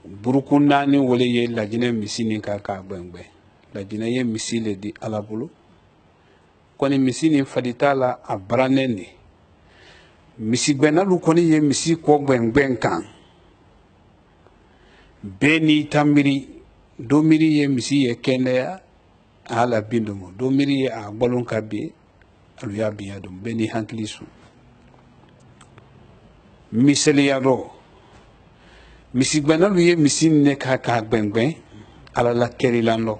buruku naani wole ye lajinɛ misi nin ka k'a gbɛngbɛn lajinɛ ye misi le di ala bolo kɔni misi nin fadita la a baranen de misigbɛnnalu kɔni ye misi kɔ gbɛngbɛn kan bɛɛ n'i ta miiri dɔ miiri ye misi ye kɛnɛya a la bin dɔ ma dɔ miiri ye a gbalon ka bin alu y'a binya dɔn bɛɛ n'i hakili su misaliya dɔ misigbɛnnalu ye misi ne ka k'a gbɛngbɛn ala la kɛrilan dɔ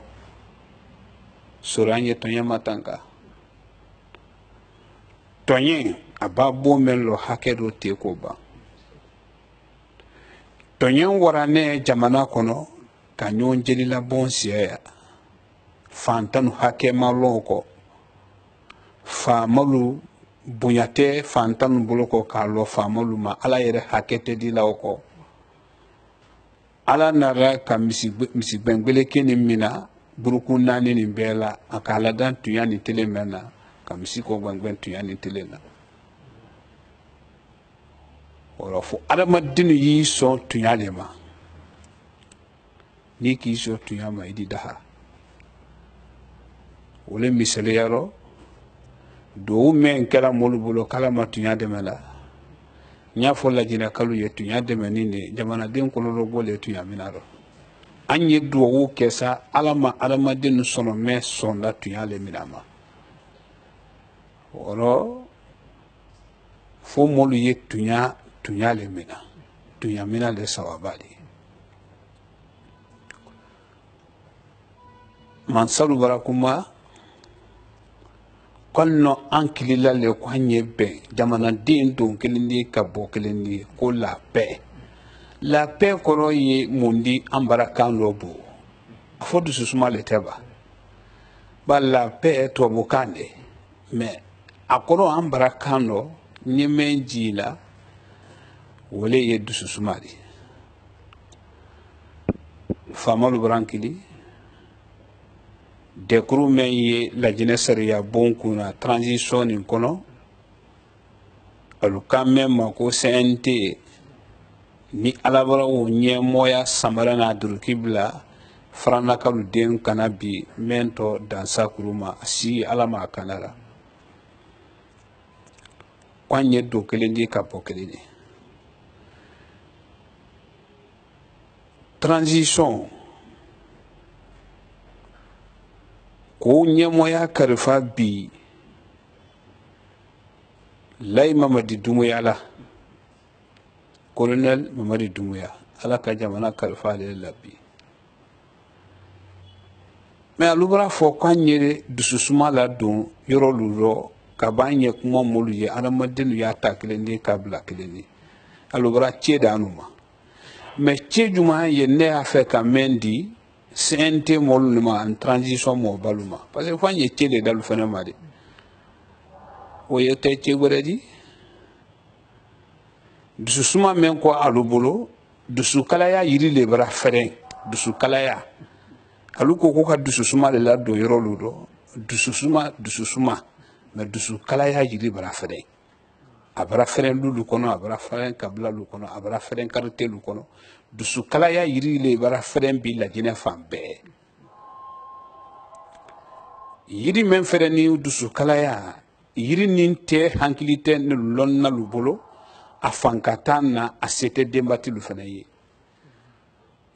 sɔrɔ an ye tɔɲɛ ma tan kan tɔɲɛ a b'a bɔ mɛn lɔ hakɛ dɔ tɛ ko ban tɔɲɛ wara ne jamana kɔnɔ ka ɲɔgɔn jelila bɔn siya fantanu hakɛ ma lɔn kɔ faamalu bonya tɛ fantanu bolo kɔ k'a lɔ faamalu ma ala yɛrɛ hakɛ tɛ di la o kɔ ala nara ka misigbɛngbeleke nin mina buruku naani nin bɛɛ la a k'a ladan tunya nin telen mɛn na ka misi kɔ gbɛngbɛn tunya nin telen na o fo adamaden y'i sɔn tunya le ma n'i k'i sɔn tunya ma i di daha o le misaliya rɔ duwawu mɛn kɛra mɔlu bolo k'ala ma tunya dɛmɛ la n y'a fɔ lajinɛ kalu ye tunya dɛmɛni de jamanaden kɔlɔlɔ bɔ le tunya mina rɔ an ye duwawu kɛ sa ala ma adamaden sɔnɔ mɛn sɔnda tunya le mina ma o rɔ fo mɔlu ye tunya le mina tunya mina le sawaba de mansalu barakuma kɔnɔ an kilila le ko an ye bɛn jamanaden don kelen di ka bɔ kelen di ko la paix kɔrɔ ye mun di an barakan dɔ bo a fɔ dususuma le tɛ ba la paix tubabukan de mais a kɔrɔ an barakan dɔ ɲɛmɛ ji la wole ye dususuma de faamalu barankili dekuru men ye lajinɛ sariya bon kunna transition nin kɔnɔ alu kan mɛn ma ko CNT ni alabaraw ɲɛmɔya samara n'a duruki bila faranakalu den kana bi mɛn tɔ dansakuru ma a si ala ma a kana la k'an ye don kelen di ka bɔ kelen di transition ko ɲɛmɔya kalifa bi Layi Mamadi Dumuya la colonel Mamadi Dumuya ala ka jamana kalifa ale la bi mais alu bara fɔ k'an ye dususuma la don yɔrɔ lurɔ ka b'an ɲɛ kuma molu ye adamaden y'a ta kelen di ka bila kelen di alu bara cɛ d'anu ma mais cɛ juman ye ne y'a fɛ ka mɛn di CNT mɔlu ma en transition mɔ balu ma parce que f'an ye cɛ de dalu fɛnɛ ma de o ye tɛ cɛ wɛrɛ di dususuma mɛn kɔ alu bolo dusukalaya yiri le bara fɛrɛn dusukalaya alu ko ka dususuma le la don yɔrɔ lu dɔ dususuma mais dusukalaya yiri bara fɛrɛn a bara fɛrɛn lulu kɔnɔ a bara fɛrɛn kabila lu kɔnɔ a bara fɛrɛn karite lu kɔnɔ dusukalaya yiri le bara fɛrɛn bi lajinɛ fan bɛɛ yiri men fɛrɛn ni dusukalaya yiri nin tɛ hankili tɛ ne lɔnna lu bolo a fanka na a se tɛ denbati lu fɛnɛ ye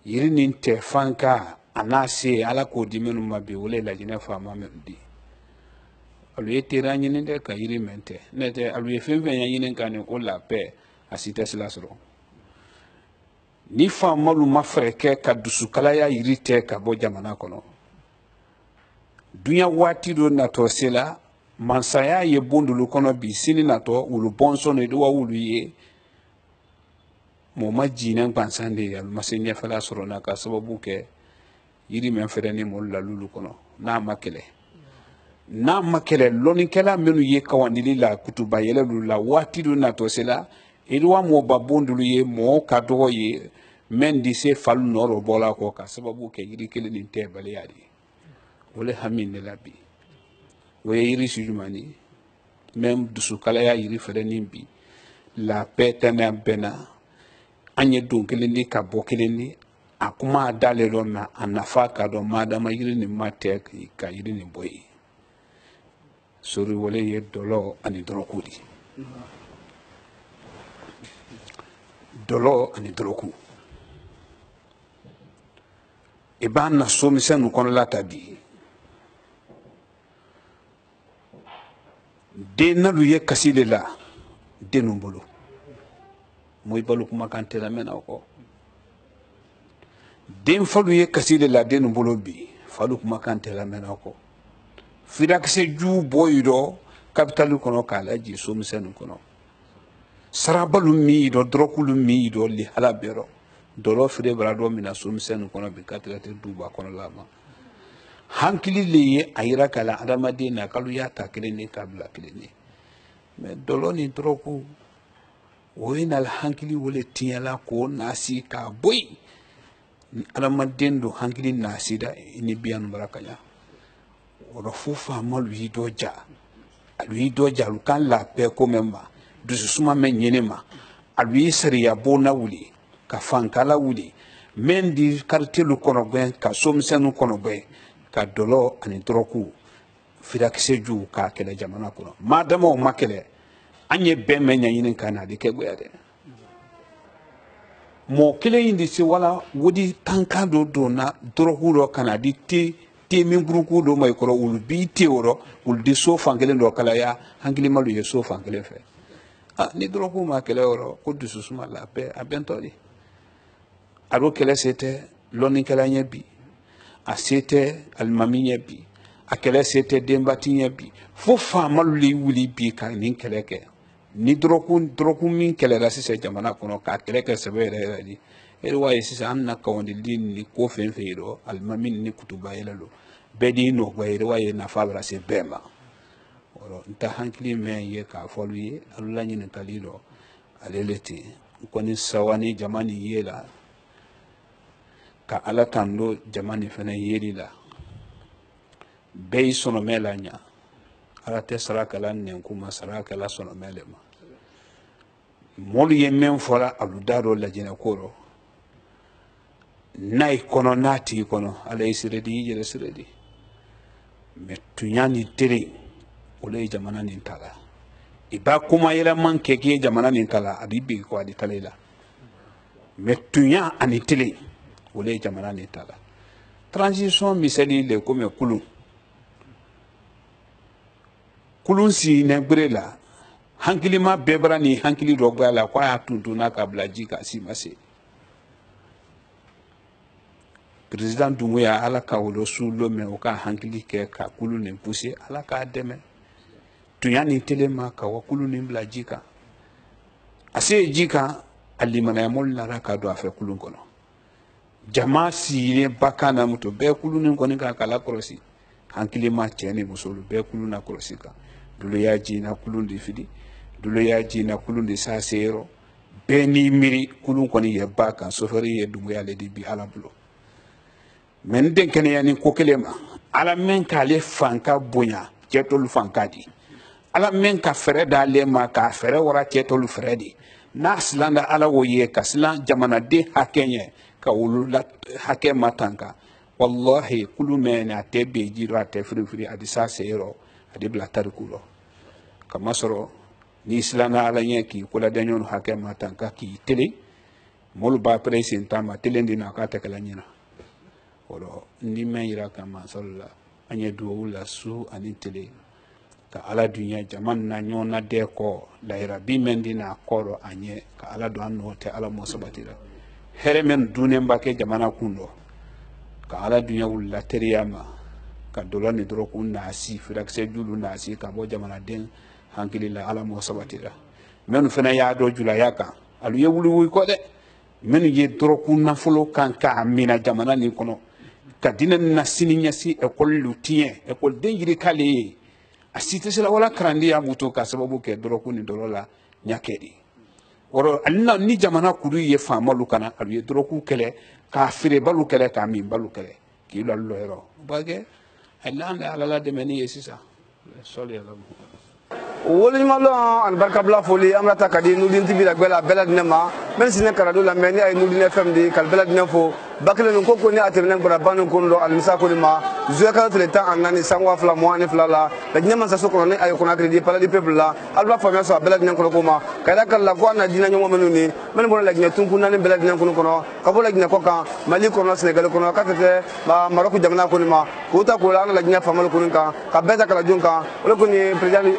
yiri nin tɛ fanka a n'a se ala k'o di minnu ma bi wole lajinɛ faama minnu di alu ye tera ɲini dɛ ka yiri mɛn tɛ ne tɛ alu ye fɛn fɛn ya ɲini ka nin ko la paix a si tɛ sila sɔrɔ ni faamalu ma fɛrɛ kɛ ka dusukalaya yiri tɛ ka bɔ jamana kɔnɔ duɲa waati dɔ natɔ se la mansaya ye bon dulu kɔnɔ bi sini natɔ wulu bɔnsɔn de wa wulu ye mɔɔ ma jinɛ gbansan de ye alu ma se ɲɛfɛla sɔrɔ na ka sababu kɛ yiri mɛn fɛrɛ ni mɔlu la lulu kɔnɔ n'a ma kɛlɛ n'a ma kɛlɛ lɔnnikɛla minnu ye kawandili la kutuba yɛlɛlu la waati dɔ natɔ se la Edouard Moba Bondulu ye mɔgɔ ka dɔgɔ ye men di se falu nɔrɔ bɔla kɔ ka sababu kɛ yiri kelen nin tɛ baliya de o le hami ne la bi o ye yiri si jumɛn ye même dusukalaya yiri fɛrɛnin bi la paix tɛnɛ bɛnna an ye don kelen di ka bɔ kelen di a kuma a dalen dɔ na a nafa ka dɔn madama yiri nin ma tɛ ka yiri nin bɔ ye sori wale ye dɔlɔ ani dɔrɔku di dɔlɔ ani dɔrɔku i b'a na somisɛnnu kɔnɔla ta bi den nalu ye kasi de la den nu bolo mo i balo kumakan tɛ lamɛn na o kɔ den falu ye kasi de la den nu bolo bi falu kumakan tɛ lamɛn na o kɔ firakisɛ ju bɔ yi dɔ kapitali kɔnɔ k'a lajɛ somisɛnnu kɔnɔ sarabalu min yi dɔ dɔrɔkulu min yi dɔ lihala bɛɛ dɔ dɔlɔ feere bara dɔ min na somisɛnnu kɔnɔ bi katigati duba kɔnɔ la ma hankili le ye a yira k'a la adamaden na k'alu y'a ta kelen ni k'a bila kelen ni mais dɔlɔ ni dɔrɔku o ye na hankili wele tiɲɛla k'o naasi k'a bɔ yen ni adamaden do hankili naasira ni biyanu bara ka ɲa o la fo faama lu y'i dɔ ja alu y'i dɔ ja alu kan labɛn ko mɛn ma dususuma mɛn ɲini ma alu y'i sariya bona wuli ka fankala wuli men di karitilu kɔnɔgɛn ka somisɛnnu kɔnɔgɛn ka dɔlɔ ani dɔrɔku firakisɛ ju k'a kɛlɛ jamana kɔnɔ madama o ma kɛlɛ an ye bɛn mɛn ɲɛɲini ka na a di kɛ goya dɛ mɔgɔ kelen in de se wala wodi tanka dɔ donna dɔrɔku dɔ ka na di te min guruku dɔ ma i kɔrɔ olu b'i te wɔrɔ olu di so fankelen dɔ kalaya hankilimalu ye so fankelen fɛ ni dɔrɔku ma kɛlɛ yɔrɔ ko dususuma la a bɛntɔ de a do kɛlɛ se tɛ lɔnnikɛla ɲɛ bi a se tɛ alimami ɲɛ bi a kɛlɛ se tɛ denbati ɲɛ bi fo faamalu le wuli bi ka nin kɛlɛ kɛ ni dɔrɔku min kɛlɛla sisan jamana kɔnɔ k'a kɛlɛ kɛ sɛbɛ yɛrɛ yɛrɛ di e wa ye sisan an na kawandili ni ko fɛn fɛn ye dɔ alimami ni kutuba yɛlɛ lo bɛɛ di nɔgɔ ye wa ye nafa bɛra se bɛɛ ma n ta hankili mɛn ye k'a fɔlu ye alu la ɲininkali dɔ ale le ten n kɔni sawa ni jama nin ye la ka ala tan do jama nin fɛnɛ yeli la bɛɛ y'i sɔnɔmɛ la ɲa ala tɛ sarakala nɛnkuma sarakala sɔnɔmɛ le ma mɔlu ye mɛn fɔla alu da dɔ lajɛnɛ ko rɔ n'a yi kɔnɔ n'a t'i kɔnɔ ala y'i sere di i yɛrɛ sere di mɛ tunya ni tere o le ye jamana nin ta la i b'a kuma yɛlɛman kɛ k'i ye jamana nin ta la a b'i begi kɔ a di tale la mɛ tunya ani tere o le ye jamana nin ta la transition misali le komi kulun si nɛgbere la hankilima bɛɛ bara ni hankili dɔ bɔ a la k'a y'a tuntun n'a ka bila ji k'a si ma se président Dunguya ala ka wolo su lo mɛ o ka hankili kɛ ka kulu nin pousse ala k'a dɛmɛ tunya ni telema ka wa kulu nin bila ji kan a se ji kan a limanaya mɔli nara ka don a fɛ kulun kɔnɔ jama sigilen ba kan na muto bɛɛ kulu nin kɔni kan k'a la kɔlɔsi hankilima cɛ ni muso bɛɛ kulu na kɔlɔsi kan dolo y'a ji na kulun de fili dolo y'a ji na kulun de saa se yɔrɔ bɛɛ n'i miiri kulun kɔni ye ba kan sofɛri ye Dunguya le di bi ala bolo mɛ n den kɛnɛya ni ko kelen ma ala mɛn k'ale fanka bonya cɛ tolu fanka di ala mɛn ka fɛrɛ d'ale ma k'a fɛrɛ wara cɛ tolu fɛrɛ di n'a silan da ala wo ye ka silan jamanaden hakɛ ɲɛ ka wolo la hakɛ ma tan kan wallahi kulu mɛn a tɛ bɛn ji rɔ a tɛ firifiri a di saa se yɔrɔ a di bila tariku rɔ kamasɔrɔ n'i silan da ala ɲɛ k'i koladɛɲɔnu hakɛ ma tan kan k'i tele mɔlu b'a pere sen tan ma telen di na k'a tɛ kɛla ɲɛna ɔrɔ ni mɛn yira ka mansɔrɔ la an ye duwawu la su ani tele ka ala dunya jama na ɲɔgɔn na dɛ kɔ lahira bi mɛn di n'a kɔrɔ a ɲɛ ka ala don an nɔ tɛ ala mɔ sabati la hɛrɛ mɛn dunenba kɛ jamana kun dɔ ka ala dunya wulila teriya ma ka dɔlɔ ni dɔrɔku naasi firakisɛ julu naasi ka bɔ jamanaden hankili la ala mɔ sabati la minnu fana y'a dɔ julaya kan alu ye wuli wuli kɔ dɛ minnu ye dɔrɔku nafolo kan k'a mina jamana nin kɔnɔ ka dina na sini ɲɛsi ekɔli lu tiɲɛ ekɔli den yiri k'ale ye a si tɛ se la wala karandiya muto ka sababu kɛ dɔrɔku ni dɔrɔ la ɲakɛ de wɔrɔ alina ni jamana kuru ye faamalu kana alu ye dɔrɔku kɛlɛ k'a feere balu kɛlɛ k'a min balu kɛlɛ k'i lalu lɔ yɔrɔ o b'a kɛ alina de ala la dɛmɛni ye sisan sɔli yɛlɛ woliɲumanlɔn ani barikabila foli an bɛna taa ka di Nurudini TV la gbɛla bɛɛ lajɛlen ma même si ne karado la mais ne a ye Nurudini FM de ka bɛɛ lajɛlen fo ba kelen nin ko ko ni a tɛmɛnen gbara ba nin ko dɔ alimisa ko ni ma juillet kalo tile 14 san 2022 la laginɛ mansaso kɔnɔ ni a ye Conakry di palais du peuple la alu b'a faamuya sɔrɔ a bɛɛ lajɛlen kɔnɔ ko ma ka da kala ko an na diinɛ ɲɔgɔn minnu ni minnu bɔra laginɛ tunkun naani bɛɛ lajɛlen kɔnɔ ka bɔ laginɛ kɔ kan Mali kɔnɔ Sénégal kɔnɔ ka tɛ Maroc jamana ko ni ma k'o ta k'o la an na laginɛ faamalu ko ni kan ka bɛɛ ta kalajon kan o de ko ni président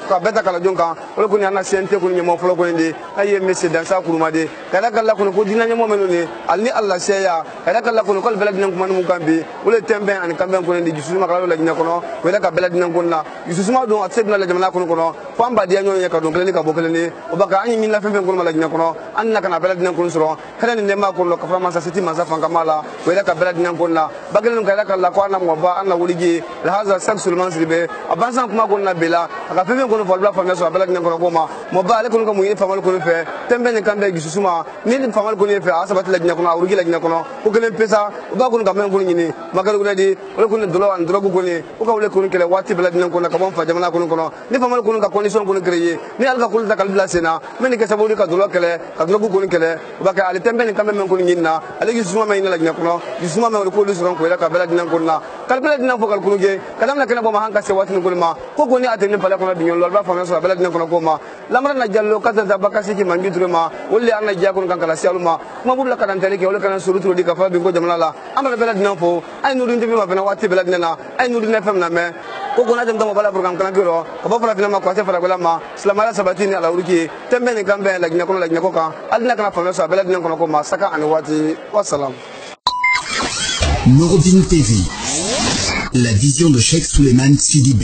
ka bɛɛ ta kalajon kan o de ko ni an na CNT ko ni ɲɛmɔgɔ fɔlɔ ko ni de n'a ye monsieur Dansa Kurumade ka da kala kɔnɔ ko diinɛ ɲɛmɔgɔ minnu ni ali ni Allah seya ka da kala kɔnɔ ko bɛɛ lajɛlen kuma mun kan bi o le tɛnbɛn ani kanbɛn ko ni de jusuma kala laginɛ kɔnɔ o yɛrɛ ka bɛɛ lajɛlen ko na jusuma don a tɛ se bila jamana kɔnɔ fo an badeya ɲɔgɔn ye ka don kelen ni ka bɔ kelen ni o b'a kan an ye min la fɛn fɛn kɔnɔ ma laginɛ kɔnɔ an na ka na bɛɛ lajɛlen ko sɔrɔ hɛrɛ ni nɛɛma kɔnɔ ka fara mansa seti mansa fankama la o yɛrɛ ka bɛɛ lajɛlen ko na ba kelen ka yɛrɛ ka la ko an na mɔgɔba an na woliji lahaza sak suleman siribe a bansan kuma kɔnɔ na bɛɛ la a ka fɛn fɛn kɔnɔ fɔ a faamuya sɔrɔ a bɛɛ lajɛlen kɔnɔ ko ma mɔgɔba ale kɔni ka mun ye faamali kɔni fɛ tɛnbɛn ni kanbɛn jususuma ni faamali kɔni fɛ a sabati laginɛ kɔnɔ a urugi laginɛ kɔnɔ ko kelen pesa o b'a kɔni ka mɛn kɔni ɲini makari kɔni di o de kɔni dɔlɔ ani dɔrɔgu kɔni o ka wele kɔni kɛlɛ waati bɛɛ lajɛlen kɔnɔ ka bɔ fa jamana kɔnɔ ni faamali kɔni ka condition kɔni créé ni ale ka kɔni ta k'ale bila sen na min ni kɛ sababu ka dɔlɔ kɛlɛ ka dɔrɔgu kɔni kɛlɛ o b'a kɛ ale tɛnbɛn ni kanbɛn mɛn kɔni ɲini na ale jusuma mɛn ɲini laginɛ kɔnɔ jusuma mɛn o de k'olu sɔrɔ ko yɛrɛ ka bɛɛ lajɛlen kɔni na k'ale bɛɛ lajɛlen fɔ k'ale kɔni kɛ ka daminɛ kɛnɛ bɔ ma han ka se waati ni kɔni ma ko kɔni a tɛ ni palais kɔnɔ bi ɲɔgɔn lɔ a b'a faamuya sɔrɔ a bɛɛ lajɛlen kɔnɔ ko ma lamara na jallo ka taa bakasi ki mangi ture ma o de an na diya kɔni kan kala se alu ma kuma b'u bila ka dan tɛli kɛ o de kana suru turu di ka fara bin ko jamana la an bɛɛ lajɛlen fo an ye Nurudini TV ma fɛnɛ waati bɛɛ lajɛlen na an ye Nurudini FM lamɛn ko kɔnɔ tɛmɛ tɔmɔ bala programme kana kiro ka bɔ farafinna ma kwase faragwela ma silamaya sabati ni ala uruki tɛmɛ ni kanbɛn laginɛ kɔnɔ laginɛ kɔ kan hali n'a kana faamuya sɔrɔ a bɛɛ lajɛlen kɔnɔ ko ma saka ani waati wassalam. Nurudini TV, la vision de Cheikh Souleymane Sidibé.